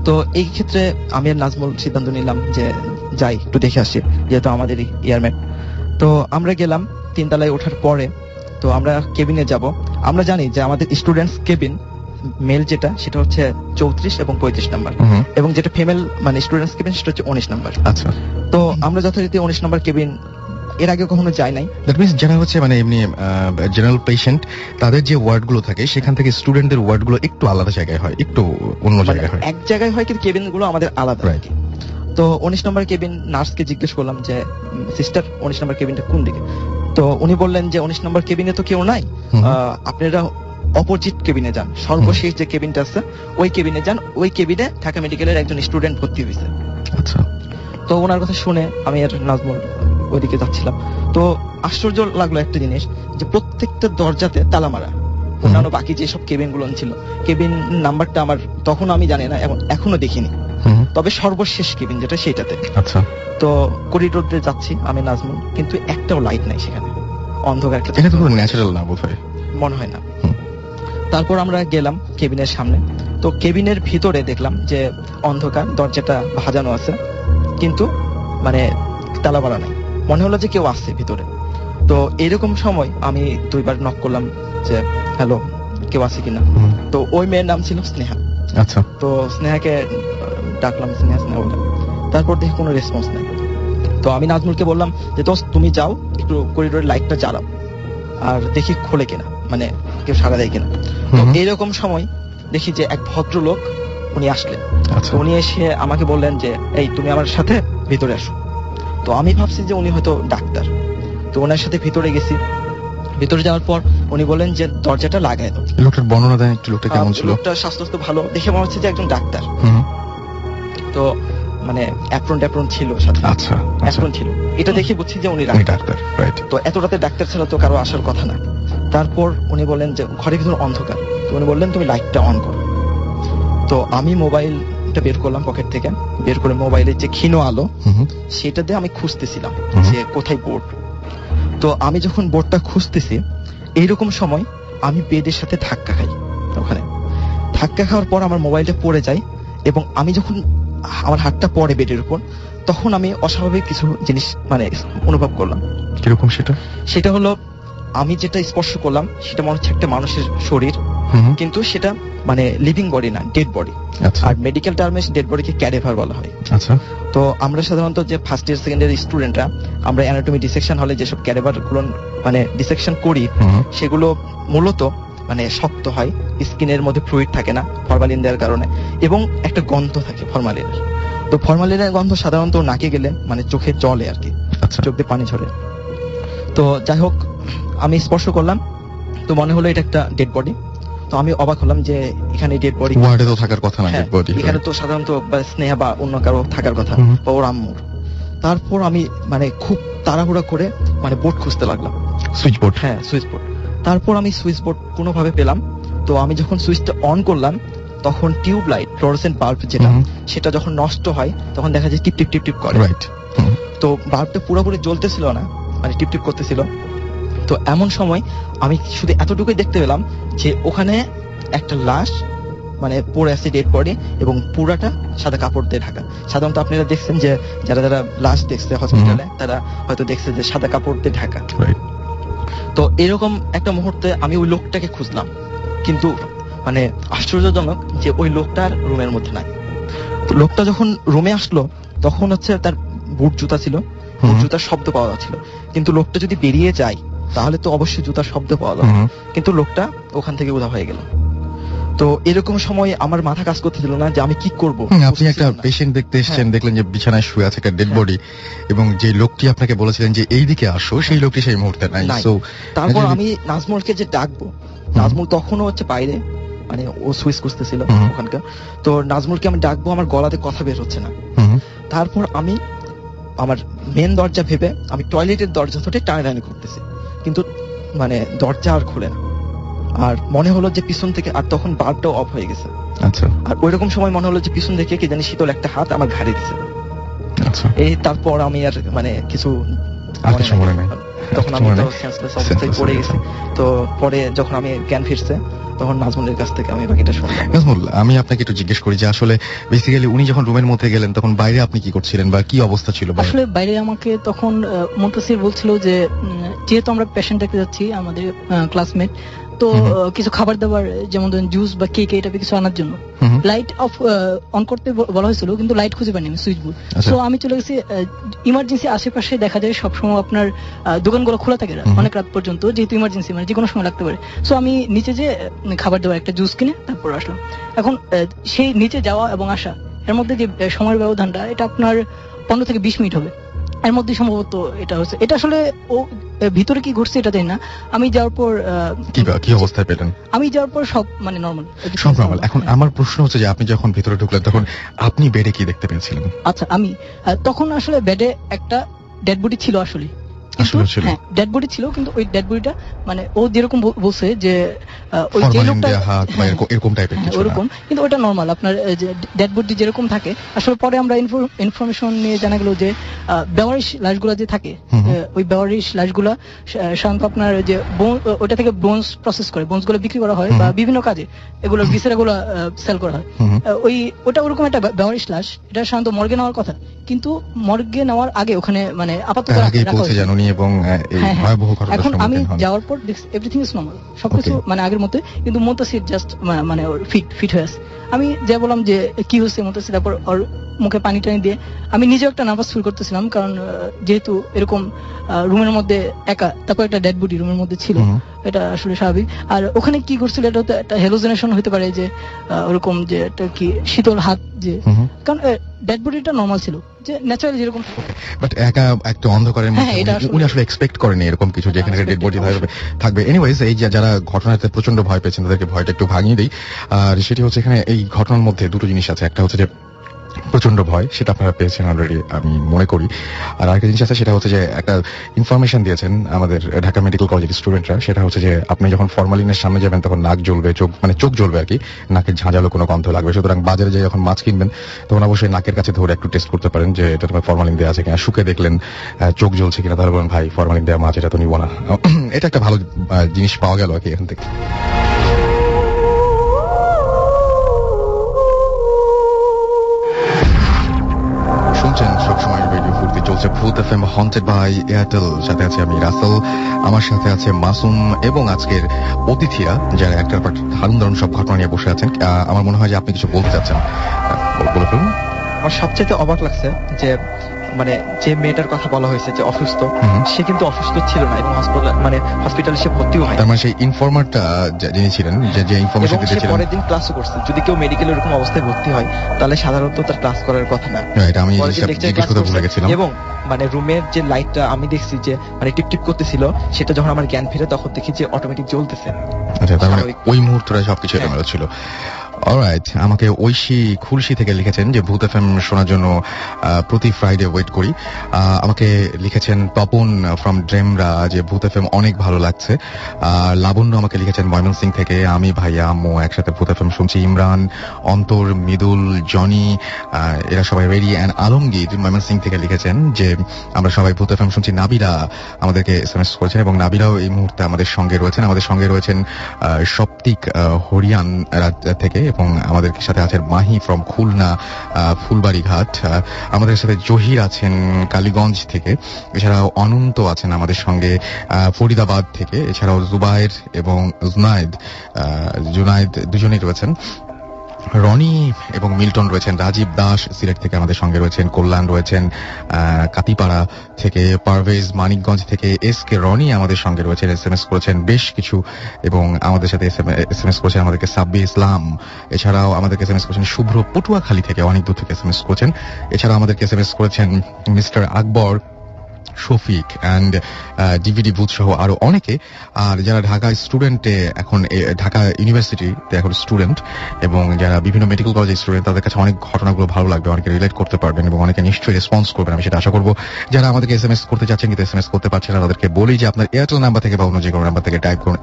তো এই ক্ষেত্রে আমি আর নাজমুল সিদ্ধান্ত নিলাম যে যাই একটু দেখে আসি, যেহেতু আমাদের ইয়ারমেট। তো আমরা গেলাম 3 তলায় ওঠার পরে, তো আমরা কেবিনে যাব। আমরা জানি যে আমাদের স্টুডেন্টস কেবিন মেল যেটা সেটা হচ্ছে 34 এবং 35 নাম্বার, এবং যেটা ফিমেল মানে স্টুডেন্টস কেবিন সেটা হচ্ছে 19 নাম্বার। আচ্ছা। তো আমরা যথারীতি 19 নাম্বার কেবিন এর আগে কখনো যাই নাই। দ্যাট মিন্স যারা হচ্ছে মানে এমনি জেনারেল পেশেন্ট, তাদের যে ওয়ার্ড গুলো থাকে সেখান থেকে স্টুডেন্টদের ওয়ার্ড গুলো একটু আলাদা জায়গায় হয়, একটু অন্য জায়গায় হয়, এক জায়গায় হয়, কিন্তু কেবিন গুলো আমাদের আলাদা। রাইট। তো 19 নম্বর কেবিন নার্সকে জিজ্ঞেস করলাম যে সিস্টার 19 নম্বর কেবিনটা কোন দিকে? তো উনি বললেন যে 19 নম্বর কেবিনে তো কেউ নাই, আপনারা অপোজিট কেবিনে যান, সর্বশেষ যে কেবিনটা আছে ওই কেবিনে যান, ওই কেবিনে ঢাকা মেডিকেলের একজন স্টুডেন্ট ভর্তি হয়েছে। আচ্ছা। তো ওনার কথা শুনে আমি আর নাজমুল ওইদিকে যাচ্ছিলাম। তো আশ্চর্য লাগলো একটা জিনিস, যে প্রত্যেকটা দরজাতে তালা মারা। অন্যান্য বাকি যেসব কেবিন গুলো ছিল, কেবিন নাম্বারটা আমার তখন আমি জানি না, এখনো দেখিনি, তবে সর্বশেষ কেবিন যেটা সেইটাতে। আচ্ছা। তো করিডোর দিয়ে যাচ্ছি আমি নাজমুল, কিন্তু একটাও লাইট নাই সেখানে, অন্ধকার। এটা তো পুরো ন্যাচারাল না বোধহয়, মনে হয় না। তারপর আমরা গেলাম কেবিনের সামনে। তো কেবিনের ভিতরে দেখলাম যে অন্ধকার, দরজাটা ভাজানো আছে, কিন্তু মানে তালা মারা নাই। মনে হলো যে কেউ আসছে ভিতরে। তো এরকম সময় আমি 2 বার নক করলাম যে হ্যালো, কেউ আছে কিনা। তো ওই মেয়ের নাম ছিল স্নেহা। আচ্ছা। তো স্নেহাকে ডাকলাম, স্নেহা স্নেহা বললাম। তারপর দেখি কোনো রেসপন্স নাই। তো আমি নাজমুলকে বললাম যে দোস্ত তুমি যাও একটু করিডোরের লাইটটা জ্বালাও আর দেখি খোলে কিনা, মানে কেউ সাড়া দেয় কিনা। তো এইরকম সময় দেখি যে এক ভদ্রলোক উনি আসলেন। তো উনি এসে আমাকে বললেন যে এই তুমি আমার সাথে ভিতরে আসো। তো আমি ভাবছি যে উনি হয়তো ডাক্তার। তো ওনার সাথে ভিতরে গেছি। ভিতরে যাওয়ার পর উনি বলেন যে দরজাটা লাগায় দাও। লোকটার বর্ণনা দেন একটু, লোকটা কেমন ছিল? লোকটা স্বাস্থ্য ভালো, দেখে মনে হচ্ছে যে একজন ডাক্তার। তো মানে অ্যাপ্রন ছিল সাথে। আচ্ছা। অ্যাপ্রন ছিল, এটা দেখে বুঝছি যে উনি ডাক্তার। রাইট। তো এত রাতে ডাক্তার ছাড়া তো কারো আসার কথা না। তারপর উনি বললেন যে ঘরের ভিতর অন্ধকার, তো উনি বললেন তুমি লাইটটা অন করো। তো আমি মোবাইলটা বের করলাম পকেট থেকে, বের করে মোবাইলের যে ক্ষীণ আলো সেটা দিয়ে আমি খুঁজতেছিলাম যে কোথায় বোর্ড। তো আমি যখন বোর্ডটা খুঁজতেছি, এইরকম সময় আমি বেডের সাথে ধাক্কা খাই। ওখানে ধাক্কা খাওয়ার পর আমার মোবাইলটা পড়ে যায়, এবং আমি যখন আমার হাতটা পড়ে বেডের উপর, তখন আমি অস্বাভাবিক কিছু জিনিস মানে অনুভব করলাম। কিরকম সেটা? সেটা হলো আমি যেটা স্পর্শ করলাম সেটা মনে হচ্ছে একটা মানুষের শরীর, কিন্তু সেটা মানে লিভিং বডি না, ডেড বডি। আর মেডিকেল টার্মে ডেড বডিকে ক্যাডেভার বলা হয়। আচ্ছা। তো আমরা সাধারণত যে ফার্স্ট ইয়ার সেকেন্ড ইয়ার স্টুডেন্টরা আমরা অ্যানাটমি ডিসেকশন হলে যেসব ক্যাডেভার গুলো মানে ডিসেকশন করি, সেগুলো মূলত মানে শক্ত হয়, স্কিনের মধ্যে ফ্লুইড থাকে না ফরমালিন দেওয়ার কারণে, এবং একটা গন্ধ থাকে ফরমালিনের। তো ফরমালিনের গন্ধ সাধারণত নাকে গেলে মানে চোখে জলে আর কি, চোখ দিয়ে পানি ঝরে। তো যাই হোক, আমি স্পর্শ করলাম, তো মনে হলো এটা একটা ডেড বডি। তো আমি অবাক হলাম যে এখানে ডেড বডি, ওয়ার্ডে তো থাকার কথা না ডেড বডি, এখানে তো সাধারণত স্নেহা বা অন্য কারো থাকার কথা, বা ওর আম্মুর। তারপর আমি মানে খুব তাড়াহুড়া করে মানে বোর্ড খুঁজতে লাগলাম, সুইচ বোর্ড। হ্যাঁ, সুইচ বোর্ড। তারপর আমি সুইচ বোর্ড কোনোভাবে পেলাম। তো আমি যখন সুইচটা অন করলাম, তখন টিউব লাইট, ফ্লোরোসেন্ট বাল্ব যেটা, সেটা যখন নষ্ট হয় তখন দেখা যায় টিপ টিপ টিপ টিপ করে। রাইট। তো বাল্বটা পুরোপুরি জ্বলতেছিল না, মানে টিপ টিপ করতেছিল। তো এমন সময় আমি শুধু এতটুকুই দেখতে পেলাম যে ওখানে একটা লাশ মানে পড়ে আছে, ডেড বডি, এবং পুরাটা সাদা কাপড় দিয়ে ঢাকা। সাধারণত আপনারা দেখছেন যে যারা যারা লাশ দেখছে হসপিটালে, তারা হয়তো দেখছে যে সাদা কাপড় দিয়ে ঢাকা। তো এরকম একটা মুহূর্তে আমি ওই লোকটাকে খুঁজলাম, কিন্তু মানে আশ্চর্যজনক যে ওই লোকটার রুমের মধ্যে নাই। তো লোকটা যখন রুমে আসলো, তখন হচ্ছে তার বুট জুতা ছিল, ওর জুতার শব্দ পাওয়া যাচ্ছিল, কিন্তু লোকটা যদি বেরিয়ে যায় তাহলে তো অবশ্যই জুতার শব্দ পাওয়া যাবে, কিন্তু লোকটা ওখান থেকে উধাও হয়ে গেল। তো এরকম সময় আমার মাথা কাজ করতেছিল না যে আমি কি করব। আপনি একটা পেশেন্ট দেখতে এসেছেন, দেখলেন যে বিছানায় শুয়ে আছে একটা ডেড বডি, এবং যে লোকটি আপনাকে বলেছিলেন যে এই দিকে আসো, সেই লোকটি সেই মুহূর্তে নাই। সো তারপর আমি নাজমুলকে যে ডাকবো, নাজমুল তখনও হচ্ছে বাইরে, মানে ও সুইচ করতেছিল ওখানকার। তো নাজমুলকে আমি ডাকবো, আমার গলাতে কথা বের হচ্ছে না। তারপর আমি আমার মেন দরজা ভেবে আমি টয়লেটের দরজা ধরে টানাটানি করতেছি, কিন্তু মানে দরজা আর খুলে না। আর মনে হলো যে পিছন থেকে, আর তখন বাল্বটাও অফ হয়ে গেছে। আচ্ছা। আর ওইরকম সময় মনে হলো যে পিছন থেকে কি জানি শীতল একটা হাত আমার ঘাড়ে দিছে। আচ্ছা। এই তারপর আমি আর মানে কিছু মনে নাই, তখন আমি তো সেন্সলেস অবস্থায় পড়ে গেছি। তো পরে যখন আমি জ্ঞান ফিরছে তখন নাজমুলের কাছ থেকে আমি বাকিটা শুনলাম। নাজমুল, আমি আপনাকে একটু জিজ্ঞেস করি যে আসলে বেসিক্যালি উনি যখন রুমের মধ্যে গেলেন তখন বাইরে আপনি কি করছিলেন বা কি অবস্থা ছিল? আসলে বাইরে আমাকে তখন মুনতাসির বলছিল যে যেহেতু আমরা পেশেন্ট দেখতে যাচ্ছি, আমাদের ক্লাসমেট, তো কিছু খাবার দাবার যেমন ধরেন জুস বা কেক এই টাইপের কিছু আনার জন্য লাইট অফ অন করতে বলা হয়েছিল, কিন্তু লাইট খুঁজে পাইনি আমি, সুইচ বোর্ড। সো আমি চলে গেছি। ইমার্জেন্সি আশেপাশে দেখা যায় সবসময় আপনার দোকানগুলো খোলা থাকে অনেক রাত পর্যন্ত, যেহেতু ইমার্জেন্সি মানে যে কোনো সময় লাগতে পারে। সো আমি নিচে যে খাবার দাবার একটা জুস কিনে তারপর আসলাম। এখন সেই নিচে যাওয়া এবং আসা এর মধ্যে যে সময়ের ব্যবধানটা, এটা আপনার 15 থেকে 20 মিনিট হবে। এর মধ্যে সম্ভবত এটা হচ্ছে। এটা আসলে ও ভিতরে কি ঘটছে এটা জানি না। আমি যাওয়ার পর কি অবস্থায় পেলেন? আমি যাওয়ার পর সব মানে নরমাল, সব নরমাল। এখন আমার প্রশ্ন হচ্ছে যে আপনি যখন ভিতরে ঢুকলেন তখন আপনি বেডে কি দেখতে পেয়েছিলেন? আচ্ছা, আমি তখন আসলে বেডে একটা ডেড বডি ছিল আসলে। হ্যাঁ, ডেড বডি ছিল, কিন্তু ওই ডেড বডিটা মানে ও যেরকম বলছে যে ওই যে লোকটা এরকম টাইপের কিছু, ওরকম, কিন্তু ওটা নরমাল আপনার ডেড বডি যেরকম থাকে। আসলে পরে আমরা ইনফরমেশন নিয়ে জানা গেল যে বেওয়ারিশ লাশগুলা যে থাকে, ওই বেওয়ারিশ লাশগুলা সাধারণত আপনার যে ওটা থেকে বোনস প্রসেস করে, বোনস গুলো বিক্রি করা হয় বা বিভিন্ন কাজে এগুলো ভিসেরা গুলো সেল করা হয়। ওটা ওরকম একটা বেওয়ারিশ লাশ, এটা সাধারণত মর্গে নেওয়ার কথা, কিন্তু মর্গে নেওয়ার আগে ওখানে মানে আপাতত রাখা হয়। এবং এখন আমি যাওয়ার পর এভরিথিং ইজ নরমাল, সবকিছু মানে আগের মতো, কিন্তু মুনতাসির জাস্ট মানে ওর ফিট হয়ে আছে। আমি যা বললাম যে কি হচ্ছে মুনতাসির, তারপর ওর মুখে পানি টানি দিয়ে আমি নিজেও একটা নার্ভাস ফিল করতেছিলাম, কারণ যেহেতু এরকম রুমের মধ্যে একা, তারপর একটা ডেড বডি রুমের মধ্যে ছিল, এটা আসলে স্বাভাবিক। আর ওখানে কি করছিল এটা হতে একটা হ্যালোজিনেশন হতে পারে, যে ওরকম যে একটা কি শীতল হাত, যে কারণ ডেড বডিটা নরমাল ছিল, যে ন্যাচারালি যেরকম। বাট একা একটা অন্ধকারের মধ্যে উনি আসলে এক্সপেক্ট করেনি এরকম কিছু, যেখানে ডেড বডি থাকবে। এনিওয়েজ, এই যে যারা ঘটনাতে প্রচন্ড ভয় পেয়েছেন তাদেরকে ভয়টা একটু ভাঙিয়ে দিই। আর সেটি হচ্ছে এখানে এই ঘটনার মধ্যে দুটো জিনিস আছে। একটা হচ্ছে যে প্রচন্ড ভয়, সেটা আপনারা পেয়েছেন অলরেডি আমি মনে করি। আর আরেকটা জিনিস আছে, সেটা হচ্ছে যে একটা ইনফরমেশন দিয়েছেন আমাদের ঢাকা মেডিকেল কলেজের স্টুডেন্টরা, সেটা হচ্ছে যে আপনি যখন ফরমালিনের সামনে যাবেন তখন নাক জ্বলবে, চোখ জ্বলবে আর কি, নাকের ঝাঁঝালো কোনো গন্ধ লাগবে। সুতরাং বাজারে যে যখন মাছ কিনবেন তখন অবশ্যই নাকের কাছে ধরে একটু টেস্ট করতে পারেন যে এটা তোমার ফরমালিন দেওয়া আছে কিনা। শুকে দেখলেন চোখ জ্বলছে কিনা, তাহলে বলেন ভাই ফরমালিন দেওয়া মাছ, এটা তো নিব না। এটা একটা ভালো জিনিস পাওয়া গেল আর কি এখান থেকে। সবসময় রেডিও ফুর্তি চলছে ভূত এফএম হন্টেড বাই এয়ারটেল। সাথে আছে আমি রাসেল, আমার সাথে আছে মাসুম, এবং আজকের অতিথিরা যারা একটার পর দারুণ দারুণ সব ঘটনা নিয়ে বসে আছেন। আমার মনে হয় যে আপনি কিছু বলতে চাচ্ছেন, বলে ফেলুন। আমার সবচেয়ে অবাক লাগছে যে মানে যে মেয়েটার কথা বলা হয়েছে যে অসুস্থ, সে কিন্তু অসুস্থ ছিল না এবং হসপিটালে সে ভর্তিও হয়। তার মানে সেই ইনফরমারটা যিনি ছিলেন, যে ইনফরমেশন দিয়েছিলেন, পরের দিন ক্লাসও করছে। যদি কেউ মেডিকেল এরকম অবস্থায় ভর্তি হয় তাহলে সাধারণত তার ক্লাস করার কথা না। এটা আমি জিজ্ঞেস করতে ভুলে গেছিলাম। এবং মানে রুমের যে লাইটটা আমি দেখছি যে মানে টিপ টিপ করতেছিল, সেটা যখন আমার জ্ঞান ফিরে তখন দেখি যে অটোমেটিক জ্বলতেছে। আচ্ছা, তার মানে ওই মুহূর্তটা সবকিছু এলোমেলো ছিল। অলরাইট, আমাকে ঐশী খুলশি থেকে লিখেছেন যে ভূত এফএম শোনার জন্য প্রতি ফ্রাইডে ওয়েট করি। আমাকে লিখেছেন তপন ফ্রম ড্রেমরা যে ভূত এফএম অনেক ভালো লাগছে। লাবণ্য আমাকে লিখেছেন ময়মনসিং থেকে, আমি ভাইয়া আম্মু একসাথে ভূত এফএম শুনছি। ইমরান, অন্তর, মৃদুল, জনি, এরা সবাই রেডি। অ্যান্ড আলমগীর ময়মনসিং থেকে লিখেছেন যে আমরা সবাই ভূত এফএম শুনছি। নাবিলা আমাদেরকে এসএমএস করেছেন, এবং নাবিলাও এই মুহূর্তে আমাদের সঙ্গে রয়েছেন। আমাদের সঙ্গে রয়েছেন সপ্তিক হরিয়ান থেকে, এবং আমাদের সাথে আছেন মাহি ফ্রম খুলনা ফুলবাড়ি ঘাট। আমাদের সাথে জহির আছেন কালীগঞ্জ থেকে, এছাড়াও অনন্ত আছেন আমাদের সঙ্গে ফরিদাবাদ থেকে, এছাড়াও জুবাইর এবং জুনাইদ দুজনেই রয়েছেন। রনি এবং মিল্টন রয়েছেন, রাজীব দাস সিলেট থেকে আমাদের সঙ্গে রয়েছেন, কল্যাণ রয়েছেন কাতিপাড়া থেকে, পারভেজ মানিকগঞ্জ থেকে, এস কে রনি আমাদের সঙ্গে রয়েছেন, SMS করেছেন বেশ কিছু, এবং আমাদের সাথে SMS করেছেন আমাদেরকে সাব্বি ইসলাম, এছাড়াও আমাদেরকে SMS করেছেন শুভ্র পটুয়াখালী থেকে, অনেক দূর থেকে SMS করেছেন। এছাড়াও আমাদেরকে SMS করেছেন mister Akbar, Shafiq and DVD booth সহ আরো অনেকে। আর যারা ঢাকা স্টুডেন্টে এখন ঢাকা ইউনিভার্সিটিতে এখন স্টুডেন্ট এবং যারা বিভিন্ন মেডিকেল কলেজের স্টুডেন্ট, তাদের কাছে অনেক ঘটনাগুলো ভালো লাগবে, অনেকে রিলেট করতে পারবেন এবং অনেকে নিশ্চয়ই রেসপন্স করবেন, আমি সেটা আশা করবো। যারা আমাদেরকে SMS করতে চাচ্ছেন কিন্তু SMS করতে পারছেন না, তাদেরকে বলি যে আপনার এয়ারটেল নাম্বার থেকে বা অন্য যে কোনো নাম্বার থেকে টাইপ করুন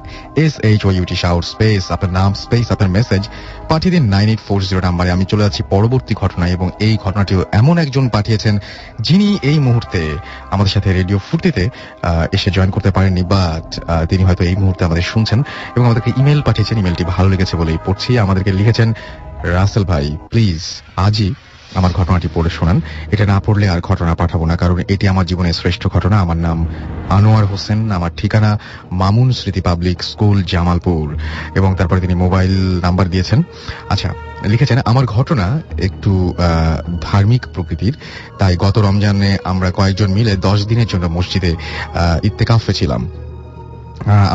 SHOUT শাউট স্পেস আপনার নাম স্পেস আপনার মেসেজ, পাঠিয়ে দিন 9840 নাম্বারে। আমি চলে যাচ্ছি পরবর্তী ঘটনায়, এবং এই ঘটনাটিও এমন একজন পাঠিয়েছেন যিনি এই মুহূর্তে আমাদের সাথে রেডিও ফুর্তিতে এসে জয়েন করতে পারেননি, বাট তিনি হয়তো এই মুহূর্তে আমাদের শুনছেন এবং আমাদেরকে ইমেল পাঠিয়েছেন। ইমেলটি ভালো লেগেছে বলেই পড়ছি। আমাদেরকে লিখেছেন, রাসেল ভাই প্লিজ আজই আমার ঘটনাটি পড়ে শোনান, এটা না পড়লে আর ঘটনা পাঠাবো না, কারণ এটি আমার জীবনের শ্রেষ্ঠ ঘটনা। আমার নাম আনোয়ার হোসেন, আমার ঠিকানা মামুন স্মৃতি পাবলিক স্কুল জামালপুর, এবং তারপরে তিনি মোবাইল নাম্বার দিয়েছেন। আচ্ছা, লিখেছেন, আমার ঘটনা একটু ধার্মিক প্রকৃতির, তাই গত রমজানে আমরা কয়েকজন মিলে 10 দিনের জন্য মসজিদে ইত্তেকাফে ছিলাম।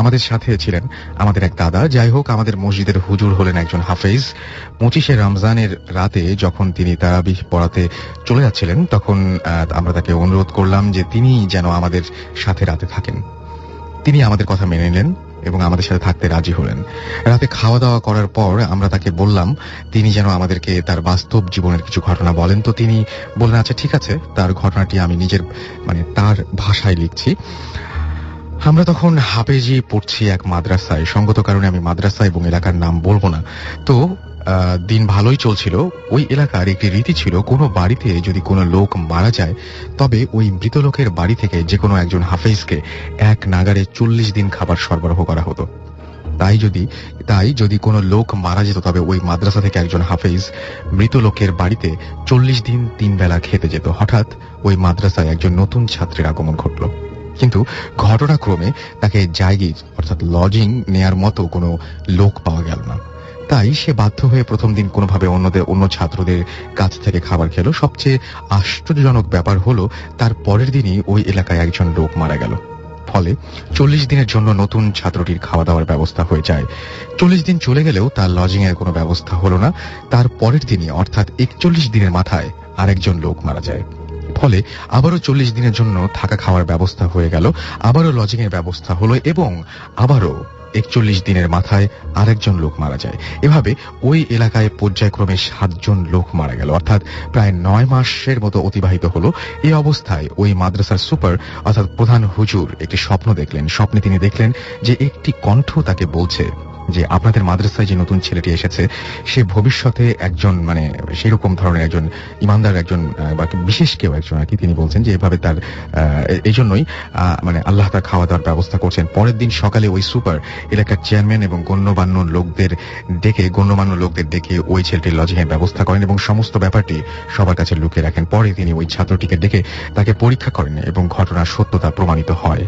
আমাদের সাথে ছিলেন আমাদের এক দাদা। যাই হোক, আমাদের মসজিদের হুজুর হলেন একজন হাফেজ। 25শে রমজানের রাতে যখন তিনি তারাবিহ পড়াতে চলে যাচ্ছিলেন, তখন আমরা তাকে অনুরোধ করলাম যে তিনি যেন আমাদের সাথে রাতে থাকেন। তিনি আমাদের কথা মেনে নিলেন এবং আমাদের সাথে থাকতে রাজি হলেন। রাতে খাওয়া দাওয়া করার পর আমরা তাকে বললাম তিনি যেন আমাদেরকে তার বাস্তব জীবনের কিছু ঘটনা বলেন। তো তিনি বললেন, আচ্ছা ঠিক আছে, তার ঘটনাটি আমি নিজের তার ভাষায় লিখছি। আমরা তখন হাফেজি পড়ছি এক মাদ্রাসায়, সঙ্গত কারণে আমি মাদ্রাসা এবং এলাকার নাম বলবো না। তো দিন ভালোই চলছিল। ওই এলাকার একটি রীতি ছিল, কোনো বাড়িতে যদি কোনো লোক মারা যায় তবে ওই মৃত লোকের বাড়ি থেকে যে কোনো একজন হাফেজকে এক নাগারে 40 দিন খাবার সরবরাহ করা হতো। তাই যদি কোনো লোক মারা যেত তবে ওই মাদ্রাসা থেকে একজন হাফেজ মৃত লোকের বাড়িতে 40 দিন 3 বেলা খেতে যেত। হঠাৎ ওই মাদ্রাসায় একজন নতুন ছাত্রের আগমন ঘটল, কিন্তু ঘটনাক্রমে তাকে জায়গির অর্থাৎ লজিং নেয়ার মতো কোনো লোক পাওয়া গেল না। তাই সে বাধ্য হয়ে প্রথম দিন কোনোভাবে অন্য ছাত্রদের কাছ থেকে খাবার খেলো। সবচেয়ে আশ্চর্যজনক ব্যাপার হলো, তার পরের দিনই ওই এলাকায় একজন লোক মারা গেল। ফলে 40 দিনের জন্য নতুন ছাত্রটির খাওয়া দাওয়ার ব্যবস্থা হয়ে যায়। 40 দিন চলে গেলেও তার লজিং এর কোনো ব্যবস্থা হলো না। তার পরের দিনই অর্থাৎ 41 দিনের মাথায় আরেকজন লোক মারা যায়। ফলে আবারও 40 দিনের জন্য থাকা খাওয়ার ব্যবস্থা হয়ে গেল, আবারও লজিং এর ব্যবস্থা হলো, এবং আবারও 41 দিনের মাথায় আরেকজন লোক মারা যায়। এভাবে ওই এলাকায় পর্যায়ক্রমে 7 জন লোক মারা গেল, অর্থাৎ প্রায় 9 মাসের মতো অতিবাহিত হলো। এই অবস্থায় ওই মাদ্রাসার সুপার অর্থাৎ প্রধান হুজুর একটি স্বপ্ন দেখলেন। স্বপ্নে তিনি দেখলেন যে একটি কণ্ঠ তাকে বলছে যে আপনাদের মাদ্রাসায় যে নতুন ছেলেটি এসেছে সে ভবিষ্যতে একজন সেরকম ধরনের একজন ইমানদার, একজন বা বিশেষ কেউ একজন আর কি। তিনি বলছেন যে এভাবে তার এই জন্যই আল্লাহ তার খাওয়া দাওয়ার ব্যবস্থা করছেন। পরের দিন সকালে ওই সুপার এলাকার চেয়ারম্যান এবং গণ্যমান্য লোকদের ডেকে ওই ছেলেটির লজিং এর ব্যবস্থা করেন এবং সমস্ত ব্যাপারটি সবার কাছে লুকিয়ে রাখেন। পরে তিনি ওই ছাত্রটিকে ডেকে তাকে পরীক্ষা করেন এবং ঘটনার সত্যতা প্রমাণিত হয়।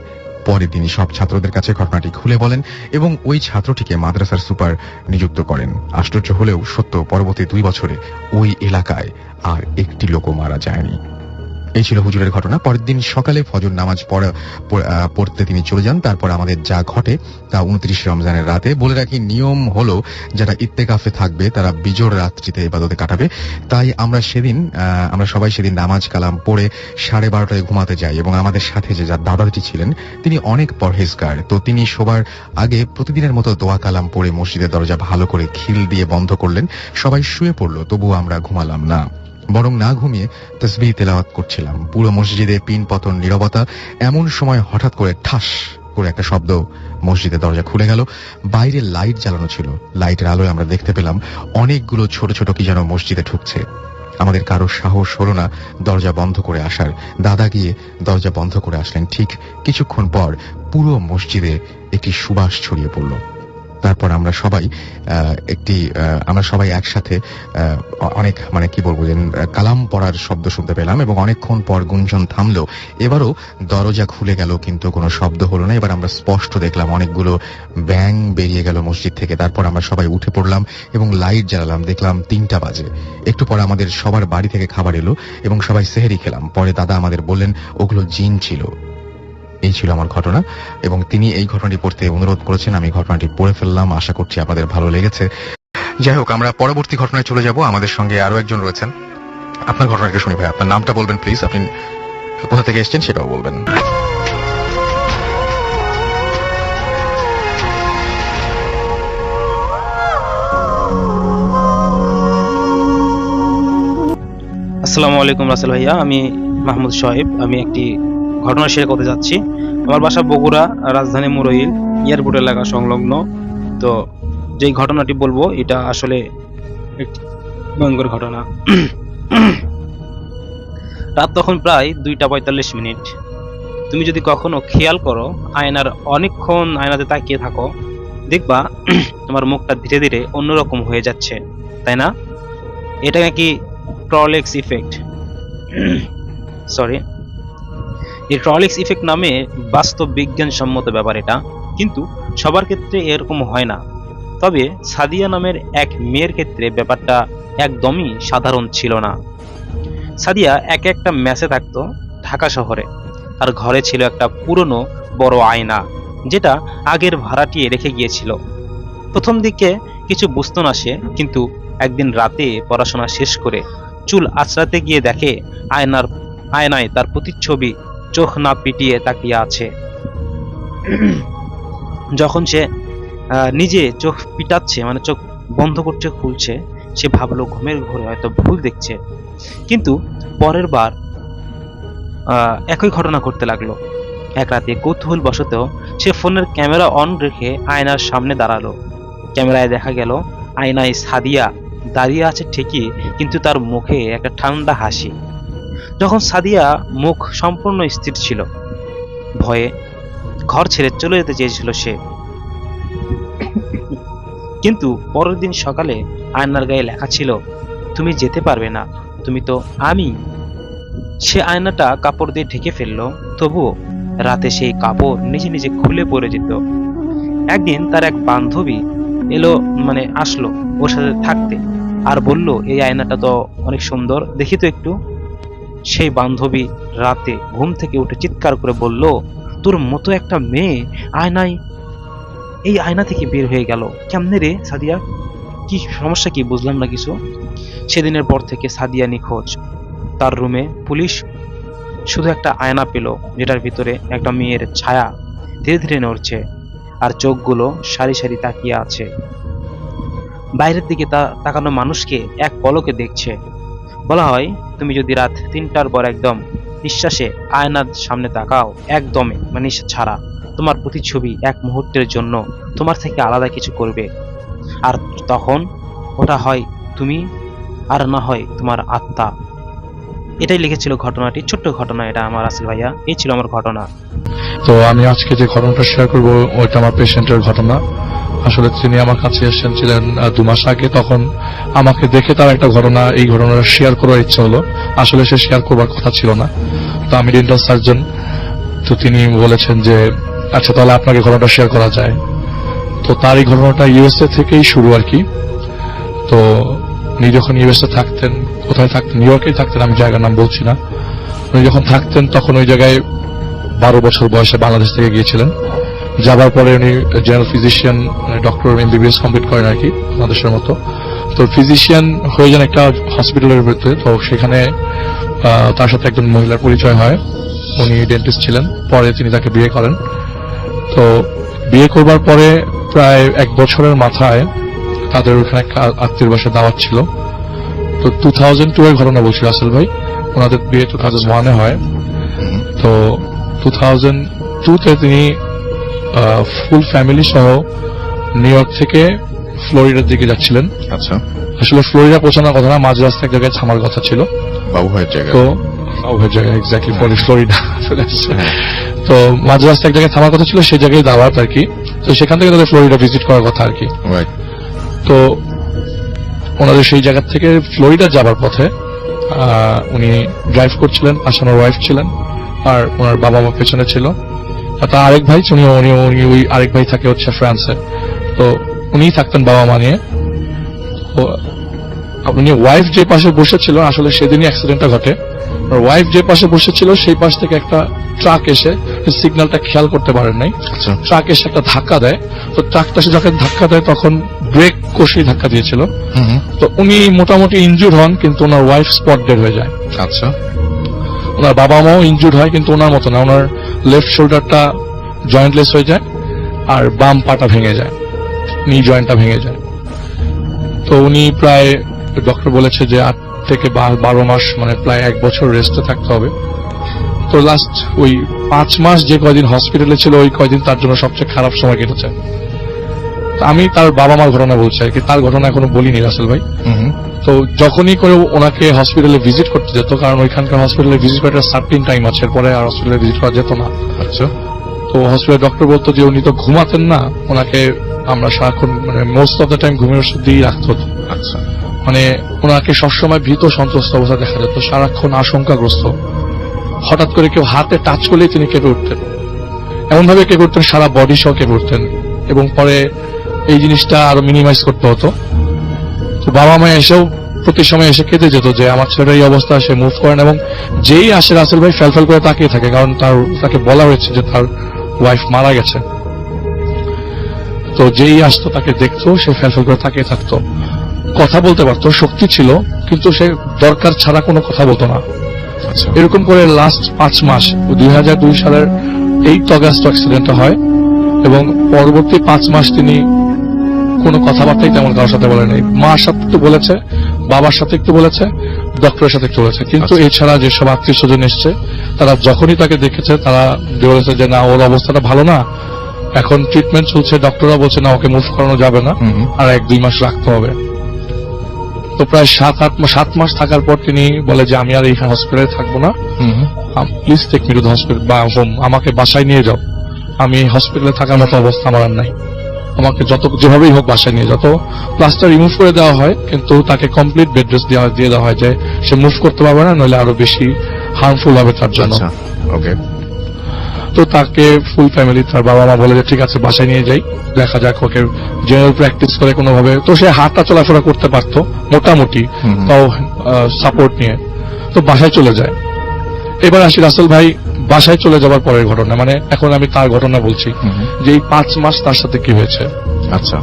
পরে তিনি সব ছাত্রদের কাছে ঘটনাটি খুলে বলেন এবং ওই ছাত্রটিকে মাদ্রাসার সুপার নিযুক্ত করেন। আশ্চর্য হলেও সত্য, পরবর্তী 2 বছরে ওই এলাকায় আর একটি লোকও মারা যায়নি। এই ছিল হুজুরের ঘটনা। পরের দিন সকালে ফজর নামাজ পড়তে তিনি চলে যান। তারপর আমাদের যা ঘটে তা 29 রমজানের রাতে। বলে রাখি, নিয়ম হলো যারা ইত্তেকাফে থাকবে তারা বিজোড় রাত্রিতে ইবাদতে কাটাবে। তাই আমরা সবাই সেদিন নামাজ কালাম পড়ে 12:30টায় ঘুমাতে যাই এবং আমাদের সাথে যে যার দাদাটি ছিলেন তিনি অনেক পরহেজগার। তো তিনি শোবার আগে প্রতিদিনের মতো দোয়া কালাম পড়ে মসজিদের দরজা ভালো করে খিল দিয়ে বন্ধ করলেন। সবাই শুয়ে পড়লো, তবুও আমরা ঘুমালাম না, বরং না ঘুমিয়ে তাসবিহ তেলাওয়াত করছিলাম। পুরো মসজিদে পিন পতন নীরবতা। এমন সময় হঠাৎ করে ঠাস করে একটা শব্দ, মসজিদের দরজা খুলে গেল। বাইরে লাইট জ্বালানো ছিল, লাইটের আলোয় আমরা দেখতে পেলাম অনেকগুলো ছোট ছোট কি যেন মসজিদে ঢুকছে। আমাদের কারো সাহস হলো না দরজা বন্ধ করে আসার। দাদা গিয়ে দরজা বন্ধ করে আসলেন। ঠিক কিছুক্ষণ পর পুরো মসজিদে একটি সুবাস ছড়িয়ে পড়ল। তারপর আমরা সবাই আমরা সবাই একসাথে অনেক মানে কি বলবো যে কালাম পড়ার শব্দ শুনতে পেলাম, এবং অনেকক্ষণ পর গুঞ্জন থামলো। এবারও দরজা খুলে গেল কিন্তু কোনো শব্দ হলো না। এবার আমরা স্পষ্ট দেখলাম অনেকগুলো ব্যাঙ বেরিয়ে গেল মসজিদ থেকে। তারপর আমরা সবাই উঠে পড়লাম এবং লাইট জ্বালালাম। দেখলাম 3টা বাজে। একটু পরে আমাদের সবার বাড়ি থেকে খাবার এলো এবং সবাই সেহরি খেলাম। পরে দাদা আমাদের বললেন ওগুলো জিন ছিল। এই ছিল আমার ঘটনা, এবং তিনি এই ঘটনাটি পড়তে অনুরোধ করেছেন। আমি ঘটনাটি পড়ে ফেললাম, আশা করছি আপনাদের ভালো লেগেছে। যাই হোক, আমরা পরবর্তী ঘটনায় চলে যাব। আমাদের সঙ্গে আরো একজন রয়েছেন। আপনার ঘটনাটা শুনি ভাই, আপনার নামটা বলবেন প্লিজ, আপনি কোথা থেকে এসেছেন সেটাও বলবেন। আসসালামু আলাইকুম রাসেল ভাইয়া, আমি মাহমুদ সোহেব। আমি একটি ঘটনা শেয়ার করতে যাচ্ছি। আমার বাসা বগুড়া, রাজধানী মুরইল এয়ারপোর্ট এলাকা সংলগ্ন। তো যেই ঘটনাটি বলবো এটা আসলে একটি ভয়ঙ্কর ঘটনা। রাত তখন প্রায় 2:45। তুমি যদি কখনো খেয়াল করো আয়নার অনেকক্ষণ আয়নাতে তাকিয়ে থাকো, দেখবা তোমার মুখটা ধীরে ধীরে অন্যরকম হয়ে যাচ্ছে, তাই না? এটা নাকি ট্রলেক্স ইফেক্ট। সরি, এই ট্রলেক্স ইফেক্ট নামে বাস্তব বিজ্ঞানসম্মত ব্যাপার এটা, কিন্তু সবার ক্ষেত্রে এরকম হয় না। তবে সাদিয়া নামের এক মেয়ের ক্ষেত্রে ব্যাপারটা একদমই সাধারণ ছিল না। সাদিয়া একটা মেসে থাকতো ঢাকা শহরে। আর ঘরে ছিল একটা পুরনো বড় আয়না, যেটা আগের ভাড়াটিয়ে রেখে গিয়েছিল। প্রথম দিকে কিছু বুঝতো না সে, কিন্তু একদিন রাতে পড়াশোনা শেষ করে চুল আঁচড়াতে গিয়ে দেখে আয়নায় তার প্রতিচ্ছবি চোখ না পিটিয়ে তাকিয়ে আছে। যখন সে নিজে চোখ পিটাচ্ছে, মানে চোখ বন্ধ করছে খুলছে, সে ভাবলো ঘুমের ঘোরে হয়তো ভুল দেখছে। কিন্তু পরের বার একই ঘটনা ঘটতে লাগলো। এক রাতে কৌতূহল বশত সে ফোনের ক্যামেরা অন রেখে আয়নার সামনে দাঁড়ালো। ক্যামেরায় দেখা গেল আয়নায় সাদিয়া দাঁড়িয়ে আছে ঠিকই, কিন্তু তার মুখে একটা ঠান্ডা হাসি। যখন সাদিয়া মুখ সম্পূর্ণ স্থির ছিল, ভয়ে ঘর ছেড়ে চলে যেতে চেয়েছিল সে। কিন্তু পরের দিন সকালে আয়নার গায়ে লেখা ছিল, তুমি যেতে পারবে না, তুমি তো আমি। সে আয়নাটা কাপড় দিয়ে ঢেকে ফেললো, তবুও রাতে সেই কাপড় নিজে নিজে খুলে পড়ে যেত। একদিন তার এক বান্ধবী আসলো ওর সাথে থাকতে, আর বলল এই আয়নাটা তো অনেক সুন্দর, দেখি তো একটু। সেই বান্ধবী রাতে ঘুম থেকে উঠে চিৎকার করে বলল, তোর মতো একটা মেয়ে এই আয়না থেকে বের হয়ে গেল কেমনে রে সাদিয়া? কি সমস্যা কি, বুঝলাম না কিছু। সেদিনের পর থেকে সাদিয়া নিখোঁজ। তার রুমে পুলিশ শুধু একটা আয়না পেল, যেটার ভিতরে একটা মেয়ের ছায়া ধীরে ধীরে নড়ছে, আর চোখগুলো সারি সারি তাকিয়ে আছে। বাইরের দিকে তাকানো মানুষকে এক পলকে দেখছে। বলা হয় তুমি যদি রাত 3টার পর একদম নিঃশ্বাসে আয়নার সামনে তাকাও, একদমে নিঃশ্বাস ছাড়া, তোমার প্রতিচ্ছবি এক মুহূর্তের জন্য তোমার থেকে আলাদা কিছু করবে। আর তখন ওটা হয় তুমি, আর না হয় তোমার আত্মা। এটাই লিখেছিল ঘটনাটি, ছোট্ট ঘটনা এটা আমার রাসেল ভাইয়া। এই ছিল আমার ঘটনা। তো আমি আজকে যে ঘটনাটা শেয়ার করবো ওইটা আমার পেশেন্টের ঘটনা। আসলে তিনি আমার কাছে এসেছিলেন 2 মাস আগে। তখন আমাকে দেখে তার একটা ঘটনা, এই ঘটনাটা শেয়ার করার ইচ্ছা হলো। আসলে সে শেয়ার করবার কথা ছিল না। তো আমি ডেন্টাল সার্জন, তো তিনি বলেছেন যে আচ্ছা তাহলে আপনাকে ঘটনাটা শেয়ার করা যায়। তো তার এই ঘটনাটা ইউএসএ থেকেই শুরু আর কি। তো উনি যখন ইউএসএ থাকতেন, কোথায় থাকতেন, নিউ ইয়র্কেই থাকতেন, আমি জায়গার নাম বলছি না। উনি যখন থাকতেন তখন ওই জায়গায় 12 বছর বয়সে বাংলাদেশ থেকে গিয়েছিলেন। যাবার পরে উনি general physician, doctor MBBS complete করেন আর কি, বাংলাদেশের মতো। তো ফিজিশিয়ান হয়ে যান একটা হসপিটালের ভিতরে। তো সেখানে তার সাথে একজন মহিলার পরিচয় হয়। উনি ডেন্টিস্ট ছিলেন। পরে তিনি তাকে বিয়ে করেন। তো বিয়ে করবার পরে প্রায় 1 বছরের মাথায় তাদের ওখানে আত্মীয় বাসায় দাওয়াত ছিল। তো 2002 এর ঘটনা বলছি রাসেল ভাই, ওনাদের বিয়ে 2001 হয়। তো 2002-তে তিনি ফুল ফ্যামিলি সহ নিউ ইয়র্ক থেকে ফ্লোরিডার দিকে যাচ্ছিলেন। আচ্ছা, আসলে ফ্লোরিডা পৌঁছানোর কথা না, মাঝ রাস্তা এক জায়গায় থামার কথা ছিল, বাবু ভাইয়ের জায়গা। তো ওই জায়গায় এক্স্যাক্টলি ফ্লোরিডা চলে আসছে। তো মাঝ রাস্তায় এক জায়গায় থামার কথা ছিল, সেই জায়গায় দাওয়াত আর কি। তো সেখান থেকে তাদের ফ্লোরিডা ভিজিট করার কথা আর কি। তো ওনাদের সেই জায়গা থেকে ফ্লোরিডা যাবার পথে উনি ড্রাইভ করছিলেন, পাশে ওনার ওয়াইফ ছিলেন আর ওনার বাবা মা পেছনে ছিল। আর তার আরেক ভাই উনি ওই আরেক ভাই থাকে হচ্ছে ফ্রান্সে। তো উনিই থাকতেন বাবা মা নিয়ে। তো উনি ওয়াইফ যে পাশে বসেছিল, আসলে সেদিনই অ্যাক্সিডেন্টটা ঘটে। ওয়াইফ যে পাশে বসেছিল সেই পাশ থেকে একটা ট্রাক এসে সিগন্যালটা খেয়াল করতে পারেন নাই, ট্রাক এসে একটা ধাক্কা দেয়। তো ট্রাকটা সে যখন ধাক্কা দেয় তখন ব্রেক কষেই ধাক্কা দিয়েছিল। তো উনি মোটামুটি ইনজুর হন, কিন্তু ওনার ওয়াইফ স্পট ডেড হয়ে যায়। আচ্ছা, ওনার বাবা মাও ইনজুর হয়, কিন্তু ওনার মতো না। ওনার লেফট শোল্ডারটা জয়েন্টলেস হয়ে যায় আর বাম পাটা ভেঙে যায়, নি জয়েন্টটা ভেঙে যায়। তো উনি প্রায় ডক্টর বলেছে যে 8 থেকে 12 মাস, মানে প্রায় 1 বছর রেস্টে থাকতে হবে। তো লাস্ট ওই 5 মাস যে কয়দিন হসপিটালে ছিল, ওই কয়দিন তার জন্য সবচেয়ে খারাপ সময় কেটেছে। আমি তার বাবা মার ঘটনা বলছি আর কি, তার ঘটনা এখনো বলিনি রাসেল ভাই। তো যখনই করে ওনাকে হসপিটালে ভিজিট করতে যেত, কারণ ওইখানকার হসপিটালে ভিজিট করার সার্টিন টাইম আছে, এরপরে আর হসপিটালে ভিজিট করা যেত না। আচ্ছা। তো হসপিটাল ডক্টর বলতো যে উনি তো ঘুমাতেন না, ওনাকে আমরা সারাক্ষণ মানে মোস্ট অফ দ্য টাইম ঘুমের ওষুধ দিয়ে রাখতে হতো। আচ্ছা। মানে ওনাকে সবসময় ভীত সন্ত্রস্ত অবস্থা দেখা যেত, সারাক্ষণ আশঙ্কাগ্রস্ত। হঠাৎ করে কেউ হাতে টাচ করলেই তিনি কেঁপে উঠতেন, এমন ভাবে কেঁপে উঠতেন সারা বডি সহ কেঁপে উঠতেন। এবং পরে এই জিনিসটা আরো মিনিমাইজ করতে হতো। তো বাবা মা এসেও প্রতি সময় এসে কেঁদে যেত যে আমার ছেলের এই অবস্থা, সে মুভ করেন। এবং যেই আসে রাসেল ভাই ফেল করে তাকিয়ে থাকে, কারণ তাকে বলা হয়েছে যে তার ওয়াইফ মারা গেছে। তো যেই আসতো তাকে দেখতো, সে ফেল করে তাকিয়ে থাকতো। কথা বলতে পারতো, শক্তি ছিল, কিন্তু সে দরকার ছাড়া কোনো কথা বলতো না। এরকম করে লাস্ট 5 মাস, 2002 সালের 8 অগাস্ট অ্যাক্সিডেন্টটা হয়। এবং পরবর্তী 5 মাস তিনি কোনো কথাবার্তাই তেমন কারোর সাথে বলেনি। মার সাথে একটু বলেছে, বাবার সাথে একটু বলেছে, ডক্টরের সাথে একটু বলেছে, কিন্তু এছাড়া যেসব আত্মীয় স্বজন এসছে তারা যখনই তাকে দেখেছে তারা বলেছে যে না, ওর অবস্থাটা ভালো না, এখন ট্রিটমেন্ট চলছে, ডক্টররা বলছে না ওকে মুভ করানো যাবে না, আর 1-2 মাস রাখতে হবে। তো প্রায় 7 মাস থাকার পর তিনি বলে যে আমি আর এইখানে হসপিটালে থাকবো না, please take me to the hospital বা হোম, আমাকে বাসায় নিয়ে যাও, আমি হসপিটালে থাকার মতো অবস্থা আমার আর নাই, আমাকে যেভাবেই হোক বাসায় নিয়ে যাও। তো প্লাস্টার রিমুভ করে দেওয়া হয়, কিন্তু তাকে কমপ্লিট বেড রেস্ট দিয়ে দেওয়া হয় যে সে মুভ করতে পারবে না, নইলে আরো বেশি হার্মফুল হবে তার জন্য। ওকে। তো তাকে ফুল ফ্যামিলি, তার বাবা মা বলে যে ঠিক আছে বাসায় নিয়ে যাই, দেখা যাক ওকে জেনারেল প্র্যাকটিস করে কোনোভাবে। তো সে হাঁটা চলাফেরা করতে পারতো মোটামুটি, তাও সাপোর্ট নিয়ে। তো বাসায় চলে যায়। এবার আসি রাসেল ভাই বাসায় চলে যাবার পরের ঘটনা, মানে এখন আমি তার ঘটনা বলছি যে এই 5 মাস তার সাথে কি হয়েছে। আচ্ছা।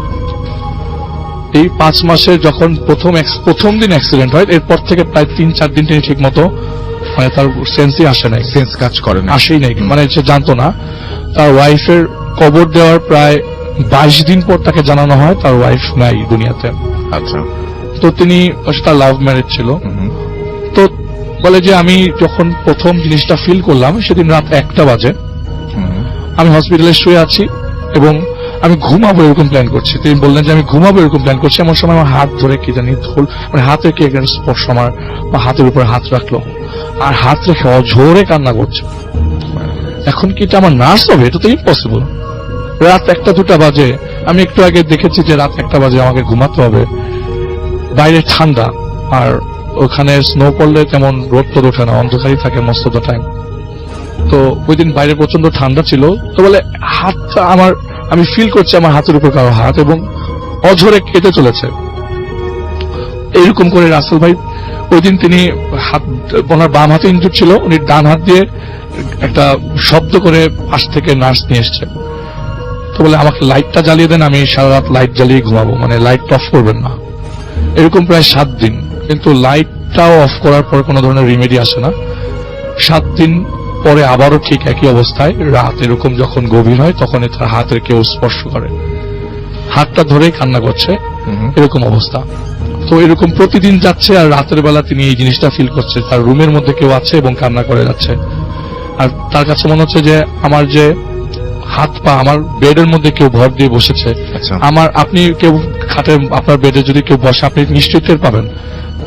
এই 5 মাসে যখন প্রথম দিন অ্যাক্সিডেন্ট হয়, এরপর থেকে প্রায় 3-4 দিন তিনি ঠিক মতো মানে তার সেন্সই আসে নাই, সেন্স কাজ করে না, আসেই নাই, মানে সে জানতো না। তার ওয়াইফের কবর দেওয়ার প্রায় 22 দিন পর তাকে জানানো হয় তার ওয়াইফ নাই দুনিয়াতে। আচ্ছা। তো তিনি, তার লাভ ম্যারেজ ছিল। তো বলে যে আমি যখন প্রথম জিনিসটা ফিল করলাম সেদিন রাত 1টা বাজে, আমি হসপিটালে শুয়ে আছি এবং আমি ঘুমাবো এরকম প্ল্যান করছি। তিনি বললেন যে আমি ঘুমাবো এরকম প্ল্যান করছি, এমন সময় আমার হাত ধরে কি জানি মানে হাতে কি একটা স্পর্শ, আমার হাতের উপরে হাত রাখলো আর হাত রেখে অঝোরে কান্না করছে। এখন কি এটা আমার নার্স হবে? এটা তো ইম্পসিবল। রাত 1টা-2টা বাজে, আমি একটু আগে দেখেছি যে রাত 1টা বাজে আমাকে ঘুমাতে হবে, বাইরে ঠান্ডা, আর ওখানে স্নো পড়লে তেমন রোদ তো ওঠে না, অন্ধকারই থাকে মোস্ট অফ দ্য টাইম। তো ওই দিন বাইরে প্রচন্ড ঠান্ডা ছিল। তো বলে হাতটা আমি ফিল করছি আমার হাতের উপর কারো হাত, এবং অঝরে কেটে চলেছে। এইরকম করে রাসেল ভাই ওই দিন তিনি ওনার বাম হাতে ইনজুর ছিল, উনি ডান হাত দিয়ে একটা শব্দ করে পাশ থেকে নার্স নিয়ে এসছে। তো বলে আমাকে লাইটটা জ্বালিয়ে দেন, আমি সারা রাত লাইট জ্বালিয়ে ঘুমাবো, মানে লাইট অফ করবেন না। এরকম প্রায় 7 দিন, কিন্তু লাইটটাও অফ করার পর কোনো ধরনের রিমেডি আসে না। 7 দিন পরে আবারও ঠিক একই অবস্থায় রাত এরকম যখন গভীর হয় তখনই তার হাতের কেউ স্পর্শ করে, হাতটা ধরেই কান্না করছে, এরকম অবস্থা। তো এরকম প্রতিদিন যাচ্ছে, আর রাতের বেলা তিনি এই জিনিসটা ফিল করছে, তার রুমের মধ্যে কেউ আছে এবং কান্না করে যাচ্ছে। আর তার কাছে মনে হচ্ছে যে আমার যে হাত পা, আমার বেডের মধ্যে কেউ ভর দিয়ে বসেছে। আপনি কেউ খাটে আপনার বেডে যদি কেউ বসে আপনি নিশ্চয়ই টের পাবেন।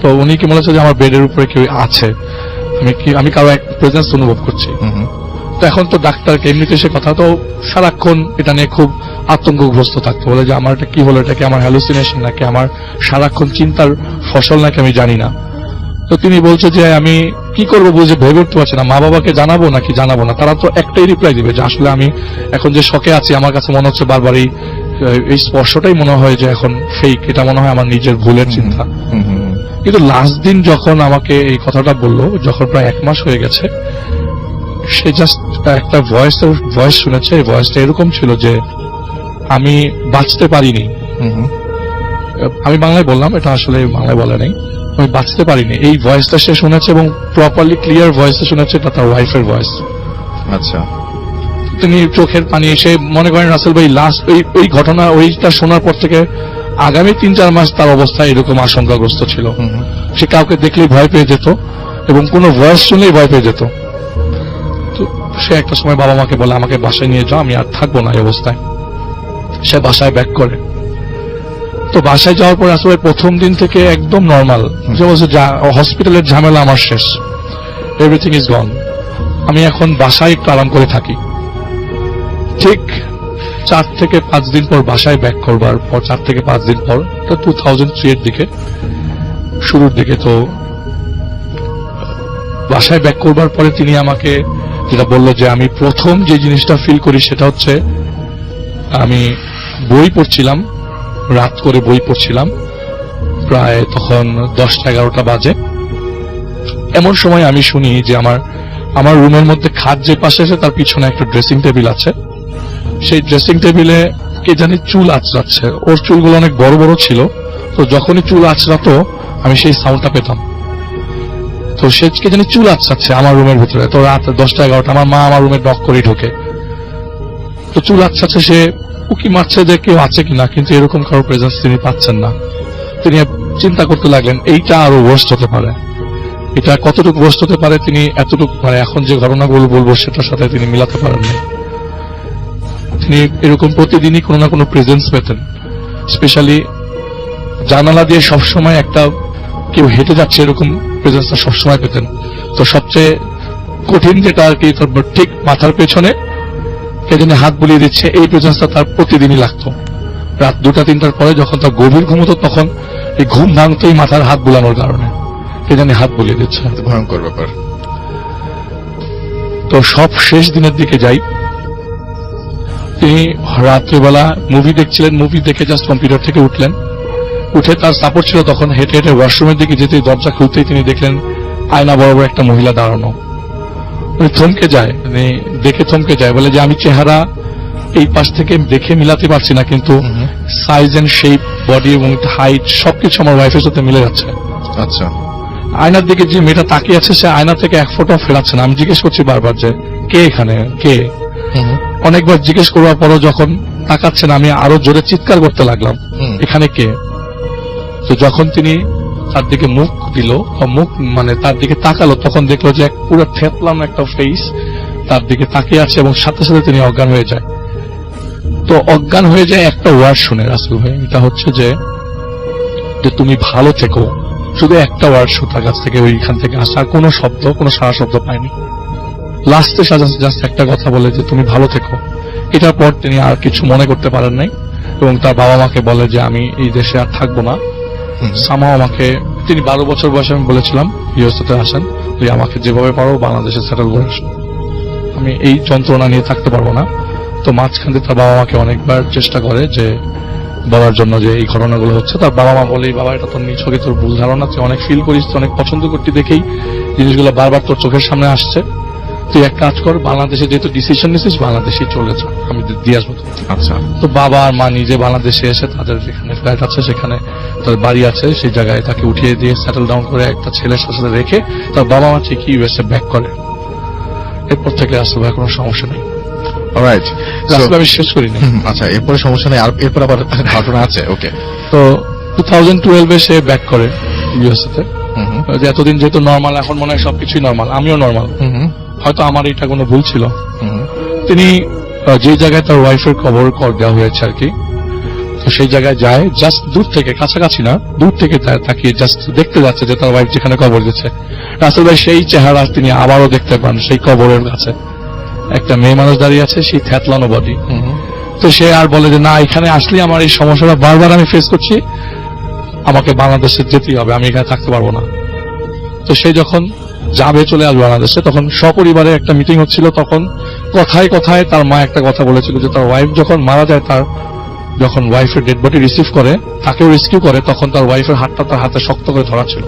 তো উনি কি মনে হচ্ছে যে আমার বেডের উপরে কেউ আছে। আমি কারো এক প্রেজেন্স অনুভব করছি। তো এখন তো ডাক্তারকে এমনিতে সে কথা তো সারাক্ষণ এটা নিয়ে খুব আতঙ্কগ্রস্ত থাকতো, বলে যে আমার এটা কি হলো, এটা কি আমার হ্যালুসিনেশন নাকি আমার সারাক্ষণ চিন্তার ফসল নাকি আমি জানি না। তো তিনি বলছে যে আমি কি করবো বুঝে ভেবে উঠতে পারছি না, মা বাবাকে জানাবো নাকি জানাবো না। তারা তো একটাই রিপ্লাই দিবে যে আসলে আমি এখন যে শকে আছি, আমার কাছে মনে হচ্ছে বারবারই এই স্পর্শটাই মনে হয় যে এখন ফেক, এটা মনে হয় আমার নিজের ভুলের চিন্তা। কিন্তু লাস্ট দিন যখন আমাকে এই কথাটা বললো, যখন প্রায় 1 মাস হয়ে গেছে, সে জাস্ট একটা ভয়েস শুনেছে। এই ভয়েসটা এরকম ছিল যে আমি বাঁচতে পারিনি। আমি বাংলায় বললাম, এটা আসলে বাংলায় বলে নাই, আমি বাঁচতে পারিনি। এই ভয়েসটা সে শুনেছে এবং প্রপারলি ক্লিয়ার ভয়েসটা শুনেছে, এটা তার ওয়াইফের ভয়েস। আচ্ছা, তিনি চোখের পানি এসে মনে করেন রাসেল ভাই লাস্ট ওই ঘটনা ওইটা শোনার পর থেকে আগামী 3-4 মাস তার অবস্থা এরকম আশঙ্কাগ্রস্ত ছিল। সে কাউকে দেখলেই ভয় পেয়ে যেত এবং কোনো ভয়েস শুনলেই ভয় পেয়ে যেত। তো সে একটা সময় বাবা মাকে বলে আমাকে বাসায় নিয়ে যাও, আমি আর থাকবো না এই অবস্থায়। সে বাসায় ব্যাক করে। তো বাসায় যাওয়ার পর আসলে প্রথম দিন থেকে একদম নর্মাল, যে বলছে হসপিটালের ঝামেলা আমার শেষ, এভরিথিং ইজ গন, আমি এখন বাসায় একটু আরাম করে থাকি। ঠিক 4 থেকে 5 দিন পর বাসায় ব্যাক করবার পর, 4 থেকে 5 দিন পর, 2003 এর দিকে শুরুর দিকে, তো বাসায় ব্যাক করবার পরে তিনি আমাকে যেটা বললো যে আমি প্রথম যে জিনিসটা ফিল করি সেটা হচ্ছে আমি বই পড়ছিলাম, রাত করে বই পড়ছিলাম, প্রায় তখন 10টা-11টা বাজে। এমন সময় আমি শুনি যে আমার রুমের মধ্যে খাট যে পাশে আছে তার পিছনে একটা ড্রেসিং টেবিল আছে, সেই ড্রেসিং টেবিলে কে জানি চুল আঁচড়াচ্ছে। ওর চুলগুলো অনেক বড় বড় ছিল, তো যখনই চুল আঁচড়াতো আমি সেই সাউন্ডটা পেতাম। তো সে কে জানি চুল আঁচড়াচ্ছে আমার রুমের ভিতরে। তো রাত 10টা-11টা, আমার মা আমার রুমে নক করে ঢোকে, তো চুল আঁচড়াচ্ছে, সে উকি মারছে যে কেউ আছে কিনা, কিন্তু এরকম কারো প্রেজেন্স তিনি পাচ্ছেন না। তিনি চিন্তা করতে লাগলেন এইটা আরো ওয়ার্স্ট হতে পারে, এটা কতটুকু ওয়ার্স্ট হতে পারে তিনি এতটুকু মানে এখন যে ঘটনাগুলো বলবো সেটার সাথে তিনি মিলাতে পারেননি। তিনি এরকম প্রতিদিনই কোনো না কোনো প্রেজেন্স পেতেন, স্পেশালি জানালা দিয়ে সবসময় একটা কেউ হেঁটে যাচ্ছে এরকম প্রেজেন্সটা সবসময় পেতেন। তো সবচেয়ে কঠিন যেটা আর কি, ঠিক মাথার পেছনে কে যেন হাত বুলিয়ে দিচ্ছে, এই প্রেজেন্সটা তার প্রতিদিনই লাগতো। রাত 2টা-3টার পরে যখন তার গভীর ঘুম হতো, তখন এই ঘুম ভাঙতোই মাথার হাত বুলানোর কারণে, কে জানি হাত বুলিয়ে দিচ্ছে। ভয়ঙ্কর ব্যাপার। তো সব শেষ দিনের দিকে যাই, তিনি রাত্রিবেলা মুভি দেখছিলেন, মুভি দেখে জাস্ট কম্পিউটার থেকে উঠলেন, উঠে তার সাপোর্ট ছিল তখন হেঁটে হেঁটে ওয়াশরুমের দিকে যেতে, দরজা খুলতেই তিনি দেখলেন আয়না বরাবর একটা মহিলা দাঁড়ানো। উনি থমকে যায়, দেখে থমকে যায়, বলে যে আমি চেহারা এই পাশ থেকে দেখে মিলাতে পারছি না, কিন্তু সাইজ এন্ড শেপ, বডি এবং হাইট সবকিছু আমার ওয়াইফের সাথে মিলে যাচ্ছে। আচ্ছা, আয়নার দিকে যে মেয়েটা তাকিয়ে আছে সে আয়না থেকে এক ফোঁটা ফেরাচ্ছে না। আমি জিজ্ঞেস করছি বারবার যে কে এখানে, কে? অনেকবার জিজ্ঞেস করবার পরও যখন তাকাচ্ছে না, আমি আরো জোরে চিৎকার করতে লাগলাম এখানে কে। তো যখন তিনি তার দিকে মুখ দিল, মুখ মানে তার দিকে তাকালো, তখন দেখলো যে পুরো থেতলাম একটা ফেস তার দিকে তাকিয়ে আছে এবং সাথে সাথে তিনি অজ্ঞান হয়ে যায়। তো অজ্ঞান হয়ে যায় একটা ওয়ার্ড শুনে রাসেল ভাই, এটা হচ্ছে যে তুমি ভালো থেকো, শুধু একটা ওয়ার্ড তার কাছ থেকে, ওইখান থেকে আসা কোনো শব্দ, কোনো সারা শব্দ পায়নি। লাস্টে জাস্ট একটা কথা বলে যে তুমি ভালো থেকো। এটার পর তিনি আর কিছু মনে করতে পারেন নাই এবং তার বাবা মাকে বলে যে আমি এই দেশে আর থাকবো না। সামাও আমাকে, তিনি 12 বছর বয়সে আমি বলেছিলাম ইউএসএতে আসেন, তুই আমাকে যেভাবে পারো বাংলাদেশে সেটেল করে আসো, আমি এই যন্ত্রণা নিয়ে থাকতে পারবো না। তো মাঝখান দিয়ে তার বাবা মাকে অনেকবার চেষ্টা করে যে বলার জন্য যে এই ঘটনাগুলো হচ্ছে। তার বাবা মা বলে বাবা এটা তোর নিছকই তোর ভুল ধারণা, তুই অনেক ফিল করিস, তুই অনেক পছন্দ করতে দেখেই জিনিসগুলো বারবার তোর চোখের সামনে আসছে, তুই এক কাজ কর, বাংলাদেশে যেহেতু ডিসিশন নিছিস বাংলাদেশেই চলে যা, আমি দিয়ে আসবো। আচ্ছা, তো বাবা আর মা নিজে বাংলাদেশে এসে তাদের যেখানে ফ্ল্যাট আছে সেখানে তার বাড়ি আছে, সেই জায়গায় তাকে উঠিয়ে দিয়ে সেটেল ডাউন করে একটা ছেলের সাথে রেখে তার বাবা মা ঠিকই ইউএসএ ব্যাক করে। এরপর থেকে আসলে ভাই কোনো সমস্যা নেই। অলরাইট, আসলে আমি শেষ করিনি। আচ্ছা, এরপরে সমস্যা নেই, আর এরপর আবার ঘটনা আছে। ওকে, তো 2012-এ সে ব্যাক করে ইউএসএ তে। এতদিন যেহেতু নর্মাল, এখন মনে হয় সবকিছুই নর্মাল, আমিও নর্মাল, হয়তো আমার এটা কোনো ভুল ছিল। তিনি যে জায়গায় তার ওয়াইফের কবর দেওয়া হয়েছে আর কি, তো সেই জায়গায় যায়, জাস্ট দূর থেকে, কাছাকাছি না, দূর থেকে তাকিয়ে জাস্ট দেখতে যাচ্ছে যে তার ওয়াইফ যেখানে কবর দিচ্ছে। রাসেল ভাই সেই চেহারা তিনি আবারও দেখতে পান সেই কবরের কাছে একটা মেয়ে মানুষ দাঁড়িয়ে আছে, সেই থ্যাতলানো বডি। তো সে আর বলে যে না, এখানে আসলে আমার এই সমস্যাটা বারবার আমি ফেস করছি, আমাকে বাংলাদেশে যেতেই হবে, আমি এখানে থাকতে পারবো না। তো সে যখন যাবে, চলে আসবে বাংলাদেশে, তখন সপরিবারে একটা মিটিং হচ্ছিল। তখন কথায় কথায় তার মা একটা কথা বলেছিল যে তার ওয়াইফ যখন মারা যায়, তার যখন ওয়াইফের ডেড বডি রিসিভ করে, তাকেও রেস্কিউ করে, তখন তার ওয়াইফের হাতটা তার হাতে শক্ত করে ধরা ছিল।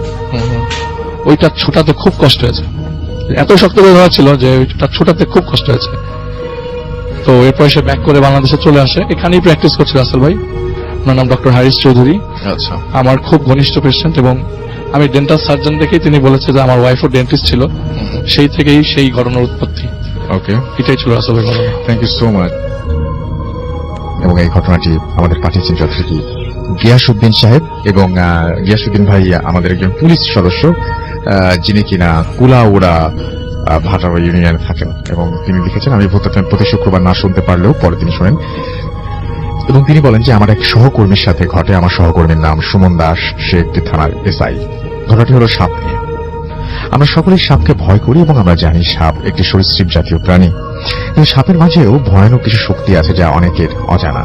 ওইটা ছোটাতে খুব কষ্ট হয়েছে, এত শক্ত করে ধরা ছিল যে ওইটা ছোটাতে খুব কষ্ট হয়েছে। তো এরপর সে ব্যাক করে বাংলাদেশে চলে আসে, এখানেই প্র্যাকটিস করছে রাসেল ভাই। ওনার নাম ডক্টর হারিস চৌধুরী। আচ্ছা, আমার খুব ঘনিষ্ঠ পেশেন্ট, এবং আমি ডেন্টাল সার্জন দেখেই তিনি বলেছে যে আমার ওয়াইফও ডেন্টিস্ট ছিল, সেই থেকেই সেই ঘটনার উৎপত্তি। ওকে, এটাই ছিল আসলে ঘটনা। Thank you so much. এবং এই ঘটনাটি আমাদের পাঠিয়েছেন যথারীতি গিয়াসউদ্দিন সাহেব, এবং গিয়াসউদ্দিন ভাই আমাদের একজন পুলিশ সদস্য, যিনি কিনা কুলাউড়া ভাটারা ইউনিয়নে থাকেন, এবং তিনি লিখেছেন, আমি প্রতি শুক্রবার না শুনতে পারলেও পরে তিনি শোনেন, এবং তিনি বলেন যে আমার এক সহকর্মীর সাথে ঘটে। আমার সহকর্মীর নাম সুমন দাস, সে একটি থানার এসআই। ঘটনাটি হলো সাপ নিয়ে। আমরা সকলেই সাপকে ভয় করি এবং আমরা জানি সাপ একটি সরীসৃপ জাতীয় প্রাণী, কিন্তু সাপের মাঝেও ভয়ানক কিছু শক্তি আছে যা অনেকের অজানা।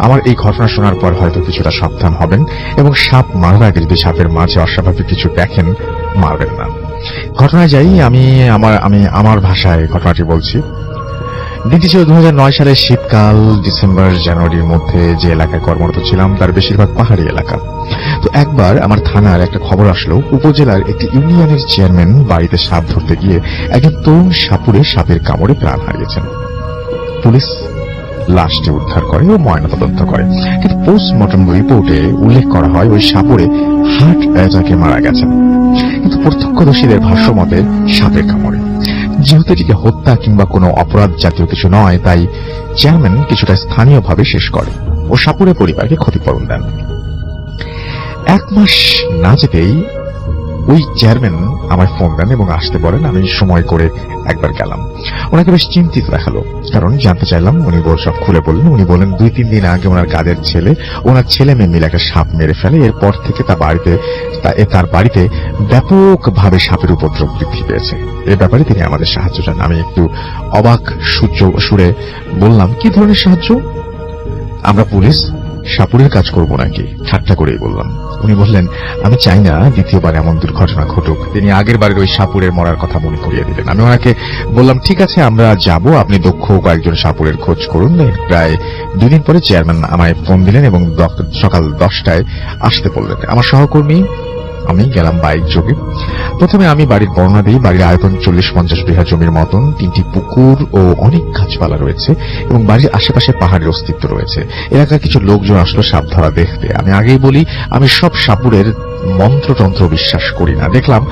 আমার এই ঘটনা শোনার পর হয়তো কিছুটা সাবধান হবেন এবং সাপ মারার আগে যদি সাপের মাঝে অস্বাভাবিক কিছু দেখেন, মারবেন না। ঘটনায় যাই, আমি আমার ভাষায় ঘটনাটি বলছি। দিনটি ছিল 2009 সালের শীতকাল, ডিসেম্বর জানুয়ারির মধ্যে। যে এলাকায় কর্মরত ছিলাম তার বেশিরভাগ পাহাড়ি এলাকা। তো একবার আমার থানার একটা খবর আসলো, উপজেলার একটি ইউনিয়নের চেয়ারম্যান বাড়িতে সাপ ধরতে গিয়ে একজন তরুণ সাপুড়ে সাপের কামড়ে প্রাণ হারিয়েছেন। পুলিশ লাশটি উদ্ধার করে ও ময়নাতদন্ত করে, কিন্তু পোস্টমর্টম রিপোর্টে উল্লেখ করা হয় ওই সাপুড়ে হার্ট অ্যাটাকে মারা গেছেন, কিন্তু প্রত্যক্ষদর্শীদের ভাষ্য মতে সাপের কামড়ে। যেহেতু এটিকে হত্যা কিংবা কোনো অপরাধ জাতীয় কিছু নয়, তাই চেয়ারম্যান কিছুটা স্থানীয়ভাবে শেষ করে ও সাপুড়ে পরিবারকে ক্ষতিপূরণ দেন। 1 মাস না যেতেই ওই চেয়ারম্যান আমায় ফোন দেন এবং আসতে বলেন। আমি সময় করে একবার গেলাম। ওনাকে বেশ চিন্তিত দেখালো, কারণ জানতে চাইলাম। উনি সব খুলে বললেন। উনি বলেন 2-3 দিন আগে ওনার কাজের ছেলে, ওনার ছেলে মেয়ে মিলে একটা সাপ মেরে ফেলে। এরপর থেকে তার বাড়িতে ব্যাপকভাবে সাপের উপদ্রব বৃদ্ধি পেয়েছে। এ ব্যাপারে তিনি আমাদের সাহায্য চান। আমি একটু অবাক সুরে বললাম, কি ধরনের সাহায্য? আমরা পুলিশ, সাপুড়ের কাজ করব নাকি? ঠাট্টা করেই বললাম। উনি বললেন, আমি চাই না দ্বিতীয়বার এমন দুর্ঘটনা ঘটুক। তিনি আগের বারের ওই সাপুড়ের মরার কথা মনে করিয়ে দিলেন। আমি ওনাকে বললাম, ঠিক আছে, আমরা যাব, আপনি দক্ষ কয়েকজন সাপুড়ের খোঁজ করুন। প্রায় 2 দিন পরে চেয়ারম্যান আমায় ফোন দিলেন এবং সকাল 10টায় আসতে বললেন। আমার সহকর্মী আমি গেলাম বাইক যোগে। প্রথমে আমি বাড়ির বর্ণনা দিই। বাড়ির আয়তন 40-50 বিঘা জমির মতন, 3টি পুকুর ও অনেক গাছপালা রয়েছে এবং বাড়ির আশেপাশে পাহাড়ের অস্তিত্ব রয়েছে। এলাকার কিছু লোকজন আসলো সাপ ধরা দেখতে। আমি আগেই বলি, আমি সব সাপুড়ের মন্ত্রতন্ত্র বিশ্বাস করি না। দেখলাম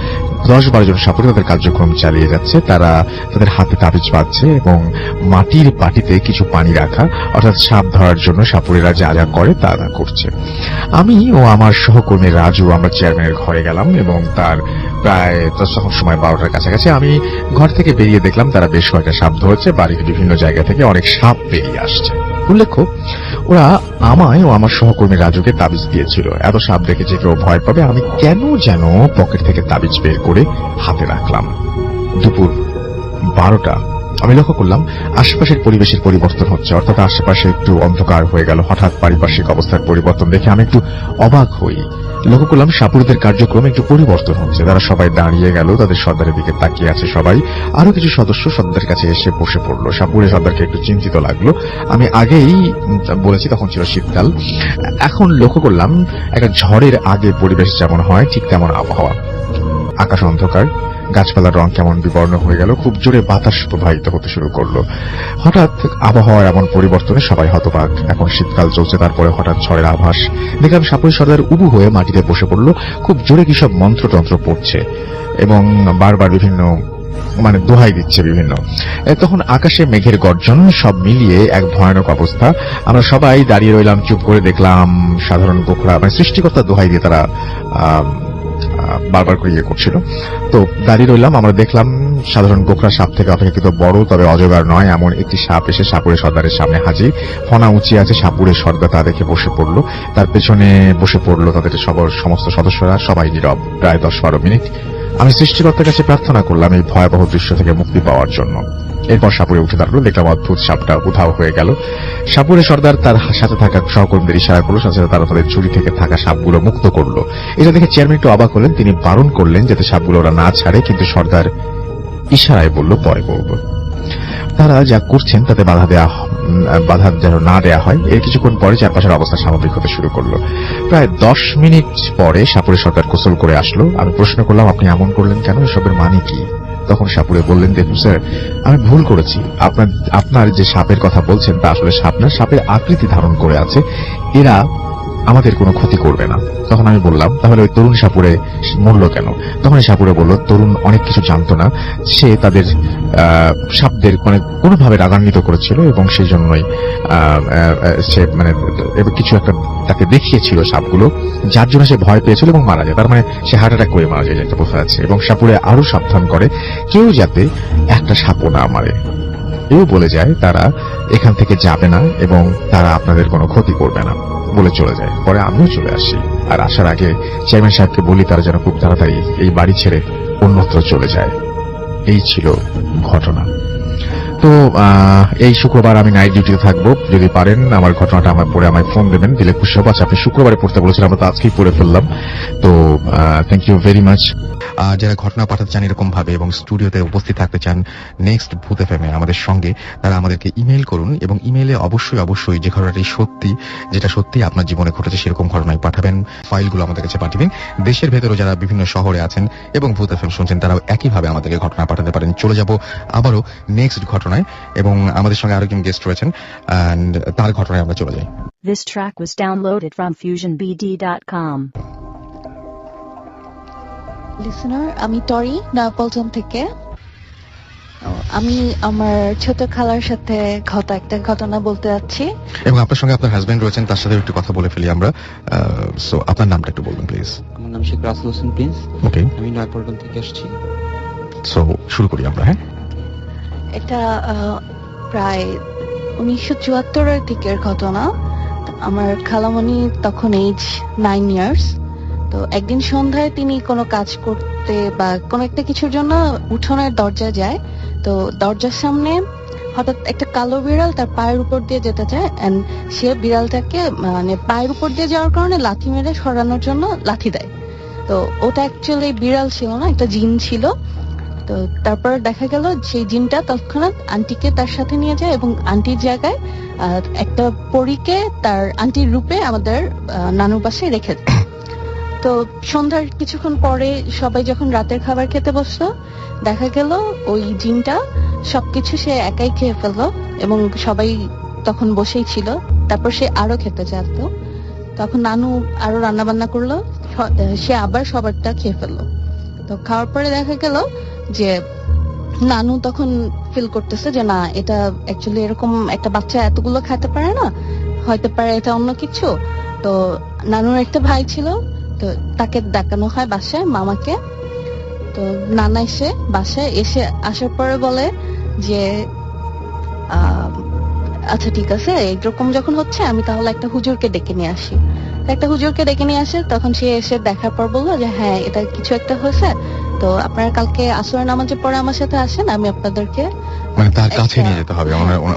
10-12 জন সাপুড়ে তাদের কার্যক্রম চালিয়ে যাচ্ছে। তারা তাদের হাতে তাবিজ বাঁধছে এবং মাটির বাটিতে কিছু পানি রাখা, অর্থাৎ সাপ ধরার জন্য সাপুড়েরা যা যা করে তা করছে। আমি ও আমার সহকর্মী রাজু আমরা চেয়ারম্যানের ঘরে গেলাম এবং তার প্রায় তখন সময় 12টার কাছাকাছি। আমি ঘর থেকে বেরিয়ে দেখলাম তারা বেশ কয়েকটা সাপ ধরেছে। বাড়ির বিভিন্ন জায়গা থেকে অনেক সাপ বেরিয়ে আসছে। উল্লেখ্য, ওরা আমায় ও আমার সহকর্মী রাজুকে তাবিজ দিয়েছিল। এত সাপ দেখে যে কেউ ভয় পাবে, আমি কেন যেন পকেট থেকে তাবিজ বের করে হাতে রাখলাম। দুপুর 12টা। আমি লক্ষ্য করলাম আশেপাশের পরিবেশের পরিবর্তন হচ্ছে, অর্থাৎ আশেপাশে একটু অন্ধকার হয়ে গেল। হঠাৎ পারিপার্শ্বিক অবস্থার পরিবর্তন দেখে আমি একটু অবাক হই। লক্ষ্য করলাম সাপুড়েদের কার্যক্রমে একটু পরিবর্তন হচ্ছে। তারা সবাই দাঁড়িয়ে গেল, তাদের সর্দারের দিকে তাকিয়ে আছে সবাই। আরো কিছু সদস্য সর্দারের কাছে এসে বসে পড়লো। সাপুড়ে সর্দারকে একটু চিন্তিত লাগলো। আমি আগেই বলেছি তখন ছিল শীতকাল। এখন লক্ষ্য করলাম একটা ঝড়ের আগে পরিবেশ যেমন হয় ঠিক তেমন আবহাওয়া। আকাশ অন্ধকার, গাছপালার রং কেমন বিবর্ণ হয়ে গেল, খুব জোরে বাতাস প্রবাহিত হতে শুরু করলো। হঠাৎ আবহাওয়ার এমন পরিবর্তনে সবাই হতবাক। এখন শীতকাল চলছে, তারপরে হঠাৎ ঝড়ের আভাস। দেখলাম সাপুড়ে সর্দার উবু হয়ে মাটিতে বসে পড়লো। খুব জোরে কি সব মন্ত্রতন্ত্র পড়ছে এবং বারবার বিভিন্ন দোহাই দিচ্ছে বিভিন্ন। তখন আকাশে মেঘের গর্জন, সব মিলিয়ে এক ভয়ানক অবস্থা। আমরা সবাই দাঁড়িয়ে রইলাম চুপ করে। দেখলাম সাধারণ গোখরা সৃষ্টিকর্তা দোহাই দিয়ে তারা বারবার করে ইয়ে করছিল। তো দাঁড়িয়ে রইলাম, আমরা দেখলাম সাধারণ গোকরা সাপ থেকে অপেক্ষাকৃত বড় তবে অজগর নয় এমন একটি সাপ এসে সাপুরে সর্দারের সামনে হাজির। ফনা উঁচিয়ে আছে, সাপুরে সর্দার তা দেখে বসে পড়লো, তার পেছনে বসে পড়লো তাদের সমস্ত সদস্যরা, সবাই নীরব প্রায় 10-12 মিনিট। আমি সৃষ্টিকর্তার কাছে প্রার্থনা করলাম এই ভয়াবহ দৃশ্য থেকে মুক্তি পাওয়ার জন্য। এরপর সাপুরে উঠে দাঁড়ালো, দেখলাম অদ্ভুত সাপটা উধাও হয়ে গেল। সাপুরে সর্দার তার সাথে থাকা সহকর্মীদের ইশারা করলো, সাথে সাথে তারা তাদের ঝুড়ি থেকে থাকা সাপগুলো মুক্ত করলো। এটা দেখে চেয়ারম্যান একটু অবাক হলেন, তিনি বারণ করলেন যাতে সাপগুলো ওরা না ছাড়ে, কিন্তু সর্দার ইশারায় বলল পরে করব। তারা যা করছেন তাতে বাধা যেন না দেয়া হয়। এর কিছুক্ষণ পরে চারপাশের অবস্থা স্বাভাবিক হতে শুরু করলো। প্রায় 10 মিনিট পরে সাপুরে সর্দার গোসল করে আসলো। আমি প্রশ্ন করলাম, আপনি এমন করলেন কেন, এসবের মানে কি? তখন সাপুরে বললেন, দেখুন স্যার, আমি ভুল করেছি। আপনার যে সাপের কথা বলছেন তা আসলে সাপ না, সাপের আকৃতি ধারণ করে আছে, এরা আমাদের কোনো ক্ষতি করবে না। তখন আমি বললাম, তাহলে ওই তরুণ সাপুরে মরল কেন? তখন সাপুরে বলল, তরুণ অনেক কিছু জানতো না, সে তাদের সাপদের মানে কোনোভাবে রাগান্বিত করেছিল এবং সেই জন্যই সে মানে কিছু একটা তাকে দেখিয়েছিল সাপগুলো, যার জন্য সে ভয় পেয়েছিল এবং মারা যায়। তার মানে সে হার্ট অ্যাটাক করে মারা যায়, একটা বোঝা যাচ্ছে। এবং সাপুরে আরো সাবধান করে কেউ যাতে একটা সাপও না মারে। এও বলে যায় তারা এখান থেকে যাবে না এবং তারা আপনাদের কোনো ক্ষতি করবে না বলে চলে যায়। পরে আমিও চলে আসি, আর আসার আগে চেয়ারম্যান সাহেবকে বলি তারা যেন খুব তাড়াতাড়ি এই বাড়ি ছেড়ে অন্যত্র চলে যায়। এই ছিল ঘটনা। তো এই শুক্রবার আমি নাইট ডিউটিতে থাকবো, যদি পারেন আমার ঘটনাটা আমায় ফোন দেবেন, দিলে খুশি হবো। আচ্ছা, আপনি শুক্রবারে পড়তে বলেছিলেন, আমরা তো আজকেই পড়ে ফেললাম। তো থ্যাংক ইউ ভেরি মাচ। যারা ঘটনা পাঠাতে চান এরকম ভাবে এবং স্টুডিওতে উপস্থিত থাকতে চান নেক্সট ভূত এফএমে আমাদের সঙ্গে, তারা আমাদেরকে ইমেল করুন এবং ইমেলে অবশ্যই যে ঘটনাটি সত্যি, যেটা সত্যি আপনার জীবনে ঘটেছে সেরকম ঘটনায় পাঠাবেন। ফাইলগুলো আমাদের কাছে পাঠাবেন। দেশের ভেতরেও যারা বিভিন্ন শহরে আছেন এবং ভূত এফএম শুনছেন তারাও একইভাবে আমাদেরকে ঘটনা পাঠাতে পারেন। চলে যাব আবারও নেক্সট ঘটনায়, এবং আমাদের সঙ্গে আরো একজন গেস্ট রয়েছেন, এন্ড তার ঘটনায় আমরা চলে যাই। This track was downloaded from FusionBD.com. Listener, আমি টরি নয়াপল্টন থেকে। আমি আমার ছোট খালার সাথে একটা ঘটনা বলতে যাচ্ছি। এবং আপনার সঙ্গে আপনার হাজবেন্ড রয়েছেন, তার সাথে একটু কথা বলে ফেলি আমরা। সো আপনার নামটা একটু বলবেন প্লিজ। আমার নাম শেখ রাসেল হোসেন প্রিন্স। ওকে, আমি নয়াপল্টন থেকে আসছি। সো শুরু করি আমরা। হ্যাঁ, এটা প্রায় 1974-এর দিকের ঘটনা। আমার খালামণি তখন এজ 9 ইয়ার্স। তো একদিন সন্ধ্যায় তিনি কোনো কাজ করতে বা কোনো একটা কিছুর জন্য উঠোনের দরজায় যায়। তো দরজার সামনে হঠাৎ একটা কালো বিড়াল তার পায়ের উপর দিয়ে যেতে চায়, এন্ড সে বিড়ালটাকে মানে পায়ের উপর দিয়ে যাওয়ার কারণে লাথি মেরে সরানোর জন্য লাথি দেয়। তো ওটা অ্যাকচুয়ালি বিড়াল ছিল না, একটা জিন ছিল। তো তারপর দেখা গেল সেই জিনটা তৎক্ষণাৎ আন্টিকে তার সাথে নিয়ে যায় এবং আন্টির জায়গায় একটা পরীকে তার আন্টির রূপে আমাদের নানুর বাসায় রেখে দেয়। তো সন্ধ্যার কিছুক্ষণ পরে সবাই যখন রাতের খাবার খেতে বসলো, দেখা গেল ওই জিনটা সবকিছু সে একাই খেয়ে ফেললো এবং সবাই তখন বসেই ছিল। তারপর সে আরো খেতে চাইতো, তখন নানু আরো রান্না বান্না করলো, সে আবার সবারটা খেয়ে ফেললো। তো খাওয়ার পরে দেখা গেল যে নানু তখন ফিল করতেছে যে না, এটা অ্যাকচুয়ালি এরকম একটা বাচ্চা এতগুলো খেতে পারে না, হয়তো পারে এটা অন্য কিছু। তো নানুর একটা ভাই ছিল, তো তাকে দেখানো হয় বাসায়, মামাকে। তো নানা এসে বাসায় আসার পরে বলে যে আচ্ছা ঠিক আছে, এইরকম যখন হচ্ছে আমি তাহলে একটা হুজুরকে ডেকে নিয়ে আসি। একটা হুজুরকে ডেকে নিয়ে আসে, তখন সে এসে দেখার পর বললো যে হ্যাঁ, এটা কিছু একটা হয়েছে, তো আপনারা কালকে আসরের নামাজের পরে আমার সাথে আসেন, আমি আপনাদেরকে মানে তার কাছে নিয়ে যেতে হবে।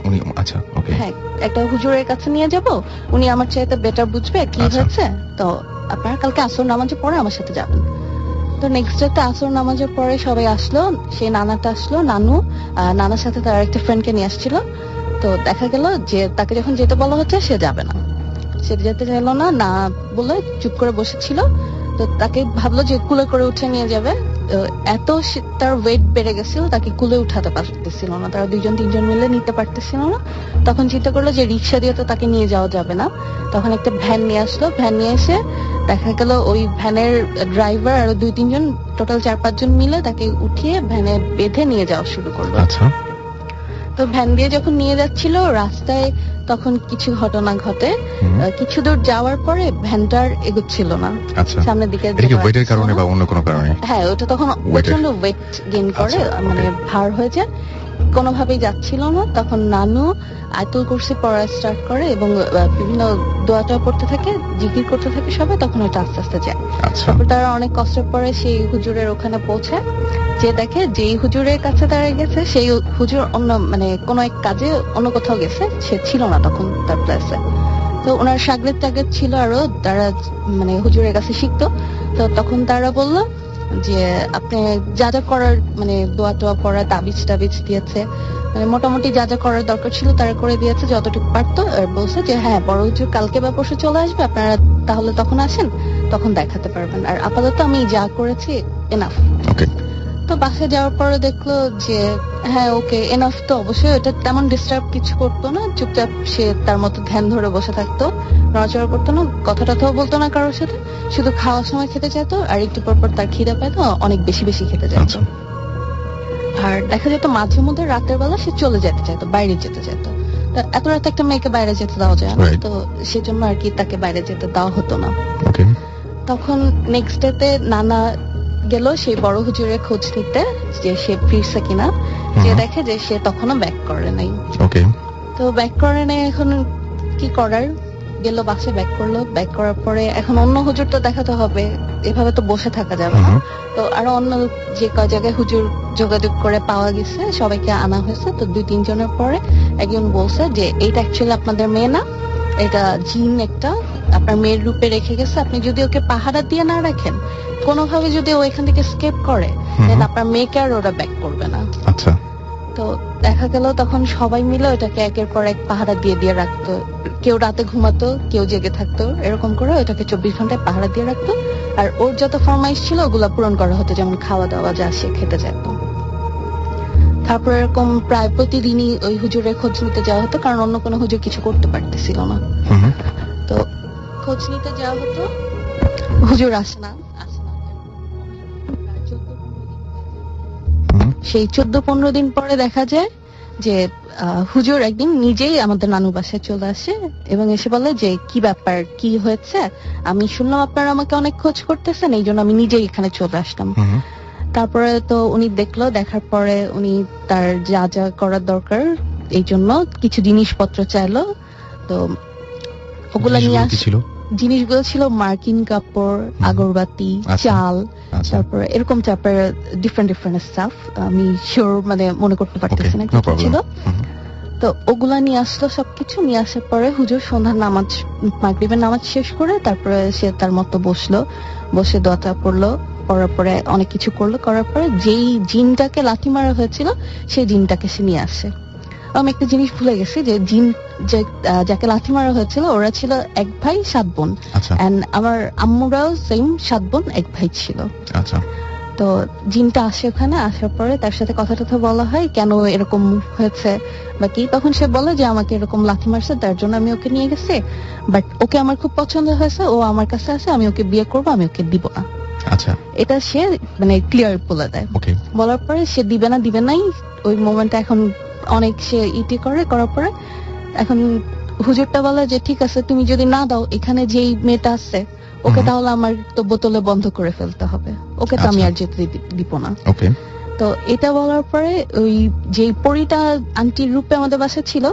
উনি আচ্ছা, ওকে, হ্যাঁ, একটা হুজুরের কাছে নিয়ে যাব, উনি আমার চাইতে বেটার বুঝবে কি হয়েছে। তো আপনারা কালকে আসর নামাজের পরে আমার সাথে যাবেন। তো নেক্সট ডে আসর নামাজের পরে সবাই আসলো, সেই নানাটা আসলো, নানার সাথে তার একটা ফ্রেন্ডকে নিয়ে আসছিল। তো দেখা গেল যে তাকে যখন যেতে বলা হচ্ছে সে যাবে না, সে যেতে চাইলো না বলে চুপ করে বসেছিল। তো তাকে ভাবলো যে কুলে করে উঠে নিয়ে যাবে, এত তার ওয়েট বেড়ে গেছিল তাকে কুলে উঠাতে পারতেছিল না, তারা 2-3 মিলে নিতে পারতেছিল না। তখন চিন্তা করলো যে রিক্সা দিয়ে তো তাকে নিয়ে যাওয়া যাবে না, তখন একটা ভ্যান নিয়ে আসলো। ভ্যান নিয়ে এসে দেখা গেল ওই ভ্যানের ড্রাইভার আরো 2-3 টোটাল 4-5 জন মিলে তাকে উঠিয়ে ভ্যানে বেঁধে নিয়ে যাওয়া শুরু করলো। আচ্ছা। তো ভ্যান দিয়ে যখন নিয়ে যাচ্ছিল রাস্তায় তখন কিছু ঘটনা ঘটে। কিছু দূর যাওয়ার পরে ভ্যানটার এগোচ্ছিল না আচ্ছা, সামনের দিকে। এটা কি ওয়েটের কারণে বা অন্য কোনো কারণে? হ্যাঁ, ওটা তখন প্রচন্ড ওয়েট গেইন করে, মানে ভার হয়ে যায়, কোনোভাবেই যাচ্ছিল না। তখন নানু আয়াতুল কুরসি পড়া স্টার্ট করে এবং বিভিন্ন দোয়াটা পড়তে থাকে, জিকির করতে থাকে সবাই, তখন ওটা আস্তে আস্তে যায়। তারপর তারা অনেক কষ্টের পরে সেই হুজুরের ওখানে পৌঁছায়, যে দেখে যেই হুজুরের কাছে দাঁড়িয়ে গেছে সেই হুজুর অন্য মানে কোনো এক কাজে অন্য কোথাও গেছে, সে ছিল না তখন তার প্লেসে। তো ওনার সাগরেদ টাগরেদ ছিল আরো, তারা মানে হুজুরের কাছে শিখতো। তো তখন তারা বললো যে আপনি যা যা করার মানে দোয়া টোয়া পড়া, তাবিজ টাবিজ দিয়েছে, মানে মোটামুটি যা যা করার দরকার ছিল তারা করে দিয়েছে যতটুকু পারতো। আর বলছে যে হ্যাঁ, বড় হুজুর কালকে বা পরশু চলে আসবে, আপনারা তাহলে তখন আসেন, তখন দেখাতে পারবেন। আর আপাতত আমি যা করেছি এনাফ। তো বাসায় যাওয়ার পরে দেখলো যে হ্যাঁ ওকে এনাফ। তো অবশ্যই এটা তেমন ডিস্টার্ব কিছু করতো না, চুপচাপ সে তার মতো ধ্যান ধরে বসে থাকতো, নড়াচড়া করতো না, কথা টথাও বলতো না কারোর সাথে, শুধু খাওয়ার সময় খেতে যেত, আর একটু পর পর তার খিদে পেতো, অনেক বেশি বেশি খেতে যেত। আর দেখা যেত মাঝে মধ্যে রাতের বেলা সে চলে যেতে চাইতো, বাইরে যেতে চাইতো। এত রাতে একটা মেয়েকে বাইরে যেতে দেওয়া যায় না, তো সেজন্য আর কি তাকে বাইরে যেতে দেওয়া হতো না। তখন নেক্সট ডে তে নানা গেল সেই বড় হুজুরের খোঁজ নিতে যে সে ফিরছে কিনা, যে দেখে যে সে তখনও ব্যাক করে নাই। তো ব্যাক করে নাই, এখন কি করার, গেল বাসে ব্যাক করলো। ব্যাক করার পরে এখন অন্য হুজুর তো দেখাতে হবে, এভাবে তো বসে থাকা যাবে না। তো আরো অন্য যে কয় জায়গায় হুজুর যোগাযোগ করে পাওয়া গেছে, সবাইকে আনা হয়েছে। তো 2-3 জনের পরে একজন বলছে যে এইটা অ্যাকচুয়ালি আপনাদের মেয়ে না, এটা জিন একটা আপনার মেয়ের রূপে রেখে গেছে, আপনি যদি ওকে পাহারা দিয়ে না রাখেন, কোনোভাবে যদি ও এখান থেকে স্কেপ করে, দেন আপনার মেয়েকে আর ওরা ব্যাক করবে না। আচ্ছা। তো দেখা গেল তখন সবাই মিলে ওটাকে একের পর এক পাহারা দিয়ে দিয়ে রাখতো, কেউ রাতে ঘুমাতো, কেউ জেগে থাকতো, এরকম করে ওটাকে 24 ঘন্টায় পাহারা দিয়ে রাখতো। আর ওর যত ফরমাইশ ছিল ওগুলা পূরণ করা হতো, যেমন খাওয়া দাওয়া যা সে খেতে যেত। তারপর এরকম প্রায় প্রতিদিনই ওই হুজুরের খোঁজ নিতে যাওয়া হতো, কারণ অন্য কোনো হুজুর কিছু করতে পারতেছিল না। তো খোঁজ নিতে যাওয়া হতো, হুজুর আসে না। সেই 14-15 দিন পরে দেখা যায় যে হুজুর একদিন নিজেই আমাদের নানু বাসায় চলে আসে এবং এসে বলে যে কি ব্যাপার, কি হয়েছে, আমি শুনলাম আপনারা আমাকে অনেক খোঁজ করতেছেন, এই জন্য আমি নিজেই এখানে চলে আসলাম। তারপরে তো উনি দেখলো, দেখার পরে উনি তার যা যা করার দরকার এই জন্য কিছু জিনিসপত্র চাইলো। তো ওগুলা নিয়ে আসছিল। জিনিসগুলো ছিল মার্কিন কাপড়, আগরবাতি, চাল, তারপরে এরকম টাইপের ডিফারেন্ট স্টাফ, আমি শিওর মানে মনে করতে পারতেছি না কি ছিল। তো ওগুলা নিয়ে আসলো, সবকিছু নিয়ে আসার পরে হুজুর সন্ধ্যার নামাজ, মাগরিবের নামাজ শেষ করে তারপরে সে তার মতো বসলো, বসে দোয়াটা পড়লো, পড়ার পরে অনেক কিছু করলো, করার পরে যেই জিনটাকে লাথি মারা হয়েছিল সেই জিনটাকে সে নিয়ে আসে। আমি একটা জিনিস ভুলে গেছি যে জিন যাকে লাথি মারা হয়েছিল ওরা ছিল 1 ভাই 7 বোন, এন্ড আমার আম্মুরাও সেম 7 বোন 1 ভাই ছিল। তো জিনটা আসে ওখানে, আসার পরে তার সাথে কথা টথা বলা হয় কেন এরকম হয়েছে বা কি। তখন সে বলে যে আমাকে এরকম লাথি মারছে, তার জন্য আমি ওকে নিয়ে গেছি, বাট ওকে আমার খুব পছন্দ হয়েছে, ও আমার কাছে আছে, আমি ওকে বিয়ে করবো, আমি ওকে দিব না। এটা সে মানে ক্লিয়ার বলে দেয়। বলার পরে সে দিবে নাই, ওই মোমেন্টে এখন অনেক সে ইটি করার পরে এখন হুজুরটা বলে যে ঠিক আছে, তুমি যদি না দাও, এখানে যেই মেয়েটা আছে ওকে তাহলে আমার তো বোতলে বন্ধ করে ফেলতে হবে, ওকে তো আমি আর যেতে দিব না। তো এটা বলার পরে ওই যে পরিটা আন্টির রূপে আমাদের বাসায় ছিল,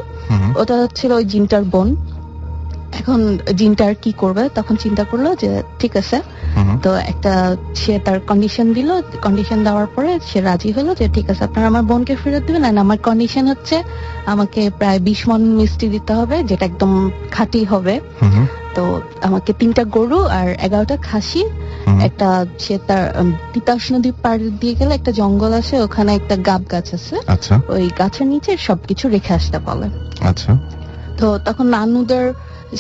ওটা ছিল ওই জিনটার বোন। এখন জিনটার কি করবে, তখন চিন্তা করলো যে ঠিক আছে, তো একটা সে তার কন্ডিশন দিল, কন্ডিশন দেওয়ার পরে সে রাজি হলো যে ঠিক আছে আপনারা আমার বোনকে ফেরত দিবেন, আর আমার কন্ডিশন হচ্ছে আমাকে প্রায় 20 মণ মিষ্টি দিতে হবে, যেটা একদম খাঁটি হবে। তো আমাকে 3টা গরু আর 11টা খাসি, একটা সে তার তিতাস নদী পার দিয়ে গেলে একটা জঙ্গল আছে, ওখানে একটা গাব গাছ আছে, ওই গাছের নিচে সবকিছু রেখে আসতে বলে। তো তখন নানুদের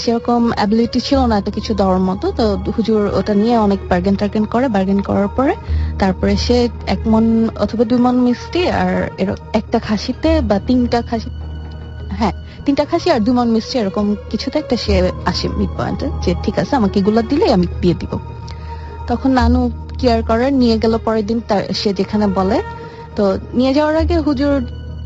সেরকম অ্যাবিলিটি ছিল না এত কিছু দেওয়ার মতো, তো হুজুর ওটা নিয়ে অনেক বার্গেন করার পরে তারপরে সে 1 মণ অথবা 2 মণ মিষ্টি আর একটা খাসিতে বা 3টা খাসি, হ্যাঁ 3টা খাসি আর 2 মণ মিষ্টি এরকম কিছুতে একটা সে আসে মিড পয়েন্টে যে ঠিক আছে আমাকে এগুলো দিলে আমি দিয়ে দিব। তখন নানু কেয়ার করার নিয়ে গেল পরের দিন সে যেখানে বলে। তো নিয়ে যাওয়ার আগে হুজুর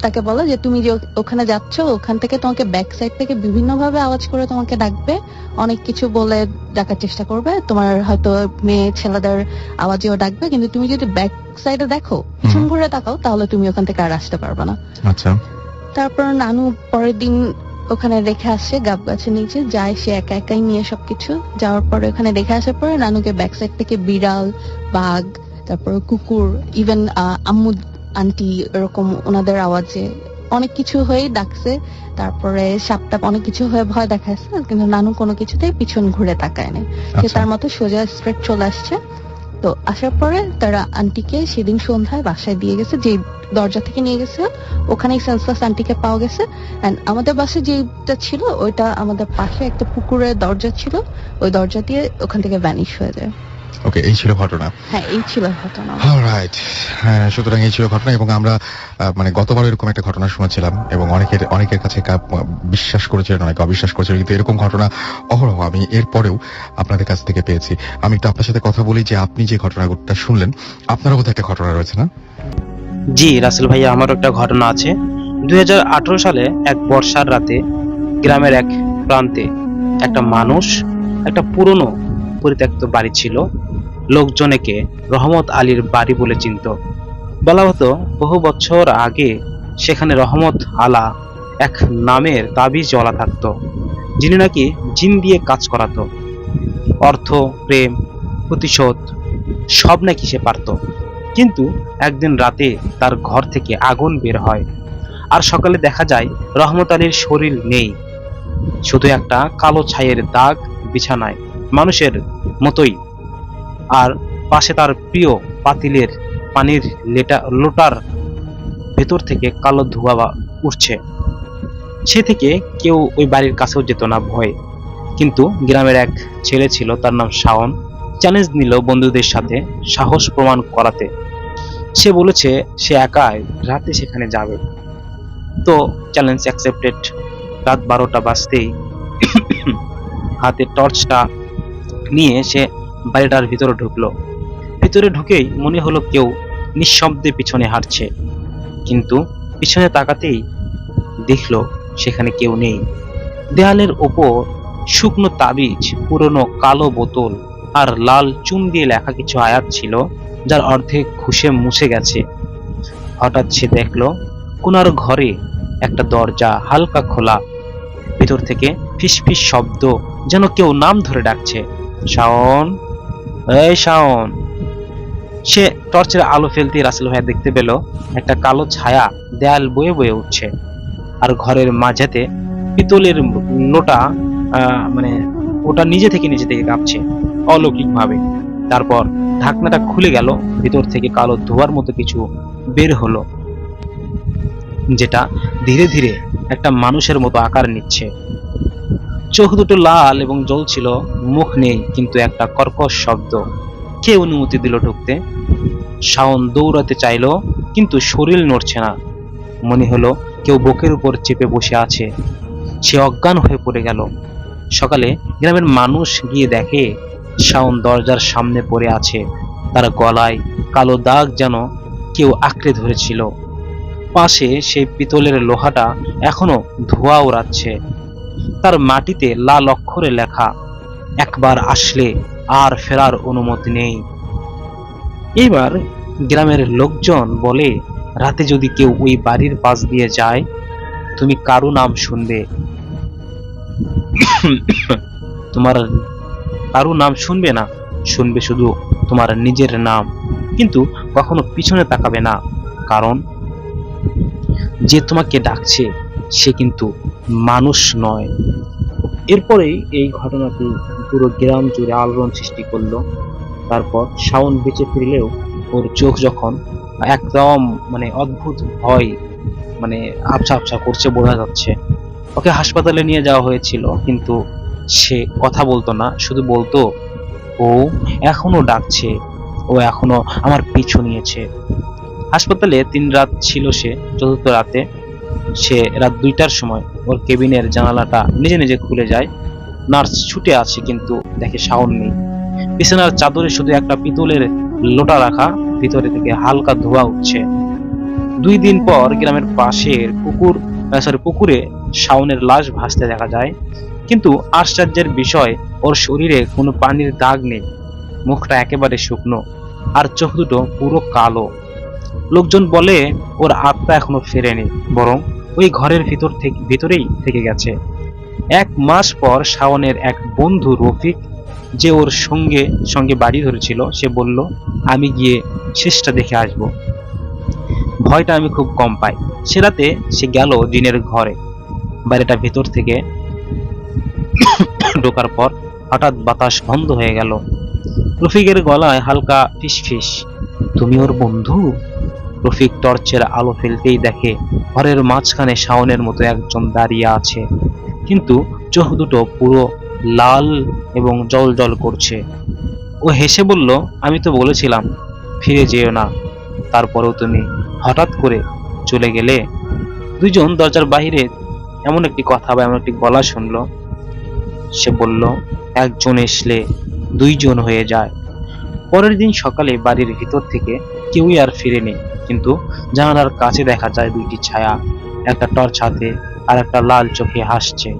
তাকে বলে যে তুমি যে ওখানে যাচ্ছ, ওখান থেকে তোমাকে ব্যাক সাইড থেকে বিভিন্ন ভাবে আওয়াজ করে তোমাকে ডাকবে, অনেক কিছু বলে ডাকার চেষ্টা করবে, তোমার হয়তো মেয়ে ছেলেদের আওয়াজেও ডাকবে, কিন্তু তুমি যদি ব্যাক সাইডে দেখো, পিছন ঘুরে তাকাও, তাহলে তুমি ওখান থেকে আর আসতে পারবে না। আচ্ছা। তারপর নানু পরের দিন ওখানে রেখে আসে গাব গাছের নিচে, যায় সে একা একাই নিয়ে সবকিছু। যাওয়ার পরে ওখানে রেখে আসার পরে নানুকে ব্যাক সাইড থেকে বিড়াল, বাঘ, তারপর কুকুর, ইভেন আম্মু আন্টি এরকম ওনাদের আওয়াজে অনেক কিছু হয়ে ডাকছে। তারপরে সাপটা অনেক কিছু হয়ে ভয় দেখাচ্ছে, কিন্তু নানু কোনো কিছুতেই পিছন ঘুরে তাকায় নাই, সে তার মতো সোজা স্ট্রেট চলে আসছে। তো আসার পরে তারা আন্টিকে সেদিন সন্ধ্যায় বাসায় দিয়ে গেছে, যে দরজা থেকে নিয়ে গেছে ওখানেই সেন্সলেস আন্টিকে পাওয়া গেছে। এন্ড আমাদের বাসায় যেটা ছিল ওইটা আমাদের পাশে একটা পুকুরের দরজা ছিল, ওই দরজা দিয়ে ওখান থেকে ভ্যানিশ হয়ে যায়। ওকে, এই ছিল ঘটনা। হ্যাঁ, এই ছিল ঘটনা। অলরাইট, হ্যাঁ, সুতরাং এই ছিল ঘটনা। এবং আমরা মানে গতবার এরকম একটা ঘটনা শুনেছিলাম এবং অনেকের কাছে বিশ্বাস করেছিলেন, অনেকে অবিশ্বাস করেছিলেন, কিন্তু এরকম ঘটনা অহরহ আমি এরপরেও আপনাদের কাছ থেকে পেয়েছি। আমি একটু আপনার সাথে কথা বলি যে আপনি যে ঘটনাটা শুনলেন, আপনারও বোধহয় একটা ঘটনা রয়েছে, না? জি রাসেল ভাইয়া, আমারও একটা ঘটনা আছে। 2018 সালে এক বর্ষার রাতে গ্রামের এক প্রান্তে একটা মানুষ একটা পুরনো পরিত্যক্ত বাড়ি ছিল। লোকজন একে রহমত আলীর বাড়ি বলে চিনত। বলা হতো বহু বছর আগে সেখানে রহমত আলা এক নামের তাবিজওয়ালা থাকতো, যিনি নাকি জিন দিয়ে কাজ করাতো। অর্থ, প্রেম, প্রতিশোধ সব নাকি সে পারত। কিন্তু একদিন রাতে তার ঘর থেকে আগুন বের হয়, আর সকালে দেখা যায় রহমত আলীর শরীর নেই, শুধু একটা কালো ছাইয়ের দাগ বিছানায়, মানুষের মতোই। আর পাশে তার প্রিয় পাতিলের পানির লোটার ভেতর থেকে কালো ধোঁয়া উঠছে। সে থেকে কেউ ওই বাড়ির কাছেও যেত না ভয়ে। কিন্তু গ্রামের এক ছেলে ছিল, তার নাম শাওন, চ্যালেঞ্জ নিল বন্ধুদের সাথে সাহস প্রমাণ করাতে। সে বলেছে সে একাই রাতে সেখানে যাবে। তো চ্যালেঞ্জ অ্যাকসেপ্টেড। রাত 12টা বাজতেই হাতে টর্চটা নিয়ে সে বাড়িটার ভিতরে ঢুকলো। ভিতরে ঢুকেই মনে হলো কেউ নিঃশব্দে পিছনে হাঁটছে, কিন্তু পিছনে তাকাতেই দেখলো সেখানে কেউ নেই। দেয়ালের ওপর শুকনো তাবিজ, পুরনো কালো বোতল আর লাল চুন দিয়ে লেখা কিছু আয়াত ছিল, যার অর্ধেক ঘুষে মুছে গেছে। হঠাৎ সে দেখলো কোনার ঘরে একটা দরজা হালকা খোলা, ভিতর থেকে ফিসফিস শব্দ, যেন কেউ নাম ধরে ডাকছে, শাওন, এই শাওন। সে টর্চের আলো ফেলতে রাসেল ভাইয়া দেখতে পেল একটা কালো ছায়া দেয়াল বয়ে বয়ে উঠছে, আর ঘরের মাঝেতে পিতলের লোটা মানে ওটা নিজে থেকে কাঁপছে অলৌকিক ভাবে। তারপর ঢাকনাটা খুলে গেল, ভিতর থেকে কালো ধোঁয়ার মতো কিছু বের হলো, যেটা ধীরে ধীরে একটা মানুষের মতো আকার নিচ্ছে। চোখ দুটো লাল এবং জ্বলছিল, মুখ নেই, কিন্তু একটা কর্কশ শব্দ। কে অনুমতি দিল ঢুকতে? শাওন দৌড়াতে চাইলো, কিন্তু শরীর নড়ছে না। মনে হলো কেউ বুকের উপর চেপে বসে আছে। সে অজ্ঞান হয়ে পড়ে গেল। সকালে গ্রামের মানুষ গিয়ে দেখে শাওন দরজার সামনে পড়ে আছে, তার গলায় কালো দাগ যেন কেউ আঁকড়ে ধরেছিল। পাশে সেই পিতলের লোহাটা এখনো ধোঁয়া ওড়াচ্ছে, তার মাটিতে লাল অক্ষরে লেখা, একবার আসলে আর ফেরার অনুমতি নেই। এবার গ্রামের লোকজন বলে, রাতে যদি কেউ ওই বাড়ির পাশ দিয়ে যায়, তুমি কারো নাম শুনবে, তোমার কারো নাম শুনবে না, শুনবে শুধু তোমার নিজের নাম। কিন্তু কখনো পিছনে তাকাবে না, কারণ যে তোমাকে ডাকছে সে কিন্তু মানুষ নয়। এরপরেই এই ঘটনাটি পুরো গ্রাম জুড়ে আলোড়ন সৃষ্টি করলো। তারপর শাওন বেঁচে ফিরলেও ওর চোখ যখন একদম অদ্ভুত ভয় আবছা আবছা করছে, বোঝা যাচ্ছে। ওকে হাসপাতালে নিয়ে যাওয়া হয়েছিল, কিন্তু সে কথা বলতো না, শুধু বলতো ও এখনো ডাকছে, ও এখনো আমার পিছু নিয়েছে। হাসপাতালে 3 রাত ছিল সে। চতুর্থ রাতে সে রাত 2টার সময় ওর কেবিনের জানালাটা নিজে নিজে খুলে যায়। নার্স ছুটে আছে, কিন্তু দেখে শাওন নেই। বিছানার চাদরে শুধু একটা পিতলের লোটা রাখা, ভিতরে থেকে হালকা ধোঁয়া উঠছে। 2 দিন পর গ্রামের পাশের পুকুরে শাওনের লাশ ভাসতে দেখা যায়, কিন্তু আশ্চর্যের বিষয় ওর শরীরে কোনো পানির দাগ নেই, মুখটা একেবারে শুকনো আর চোখ দুটো পুরো কালো। লোকজন বলে ওর আত্মা এখনো ফেরেনি, বরং ওই ঘরের ভিতরেই থেকে গেছে। 1 মাস পর শাওনের এক বন্ধু রফিক, যে ওর সঙ্গে বাড়ি ধরেছিল, সে বলল আমি গিয়ে শেষটা দেখে আসবো। ভয়টা আমি খুব কম পাই। সে রাতে সে গেল দিনের ঘরে। বাড়িটা ভেতর থেকে ঢোকার পর হঠাৎ বাতাস বন্ধ হয়ে গেল। রফিকের গলায় হালকা ফিসফিস, তুমি ওর বন্ধু? রফিক টর্চের আলো ফেলতেই দেখে ঘরের মাঝখানে শাওনের মতো একজন দাঁড়িয়ে আছে, কিন্তু চোখ দুটো পুরো লাল এবং জল করছে। ও হেসে বলল, আমি তো বলেছিলাম ফিরে যেও না, তারপরেও তুমি হঠাৎ করে চলে গেলে। দুইজন দরজার বাইরে এমন একটি কথা বা এমন একটি গলা শুনলো। সে বলল, একজন আসলে 2 জন হয়ে যায়। পরের দিন সকালে বাড়ির ভিতর থেকে কেউই আর ফিরেনি, কিন্তু জানালার কাছে দেখা যায় 2টি ছায়া, একটা টর্চ হাতে আর একটা লাল চোখে হাসছে।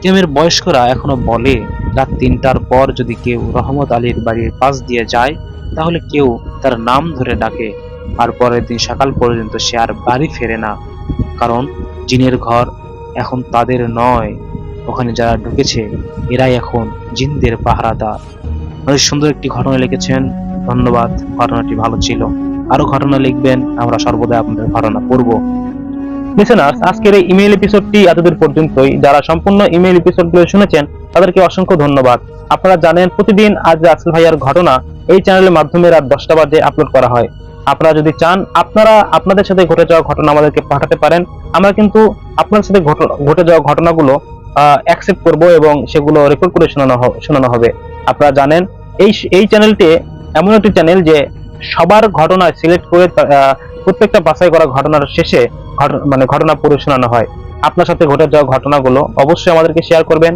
গ্রামের বয়স্করা এখনো বলে, রাত 3টার পর যদি কেউ রহমত আলীর বাড়ির পাশ দিয়ে যায়, তাহলে কেউ তার নাম ধরে ডাকে, আর পরের দিন সকাল পর্যন্ত সে আর বাড়ি ফেরে না, কারণ জিনের ঘর এখন তাদের নয়, ওখানে যারা ঢুকেছে এরাই এখন জিনদের পাহারাদার। অনেক সুন্দর একটি ঘটনা লিখেছেন, ধন্যবাদ। ঘটনাটি ভালো ছিল, আরো ঘটনা লিখবেন, আমরা সর্বদা আপনাদের ঘটনা পড়ব। লিসেনার্স, আজকের এই ইমেইল এপিসোডটি এতদূর পর্যন্তই। যারা সম্পূর্ণ ইমেইল এপিসোডগুলো শুনেছেন তাদেরকে অসংখ্য ধন্যবাদ। আপনারা জানেন প্রতিদিন আজ রাসেল ভাইয়ার ঘটনা এই চ্যানেলের মাধ্যমে রাত 10টা বাজে আপলোড করা হয়। আপনারা যদি চান আপনারা আপনাদের সাথে ঘটে যাওয়া ঘটনা আমাদেরকে পাঠাতে পারেন। আমরা কিন্তু আপনার সাথে ঘটে যাওয়া ঘটনাগুলো অ্যাকসেপ্ট করব এবং সেগুলো রেকর্ড করে শোনানো হবে। আপনারা জানেন এই চ্যানেলটি এমন একটি চ্যানেল যে সবার ঘটনা সিলেক্ট করে প্রত্যেকটা বাছাই করা ঘটনার শেষে ঘটনা পড়ে শোনানো হয়। আপনার সাথে ঘটে যাওয়া ঘটনাগুলো অবশ্যই আমাদেরকে শেয়ার করবেন।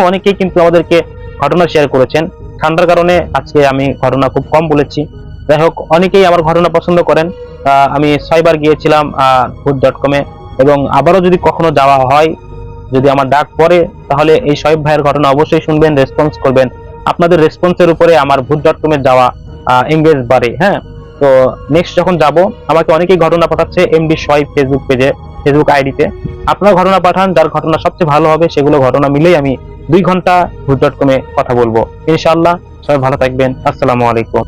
অনেকেই কিন্তু আমাদেরকে ঘটনা শেয়ার করেছেন। ঠান্ডার কারণে আজকে আমি ঘটনা খুব কম বলেছি। যাই হোক, অনেকেই আমার ঘটনা পছন্দ করেন। আমি 6 বার গিয়েছিলাম ভূত.com এ, এবং আবারও যদি কখনো যাওয়া হয়, যদি আমার ডাক পড়ে, তাহলে এই শোয়েব ভাইয়ের ঘটনা অবশ্যই শুনবেন, রেসপন্স করবেন। আপনাদের রেসপন্সের উপরে আমার ভূত.com এ যাওয়া এঙ্গেজ বাড়ে। হ্যাঁ, তো নেক্সট যখন যাব, আমাকে অনেকেই ঘটনা পাঠাচ্ছে এমডি শোয়েব ফেসবুক আইডিতে। আপনারা ঘটনা পাঠান, যার ঘটনা সবচেয়ে ভালো হবে সেগুলো ঘটনা মিলেই আমি 2 ঘন্টা ভূত.com এ কথা বলবো ইনশাআল্লাহ। সবাই ভালো থাকবেন। আসসালামু আলাইকুম।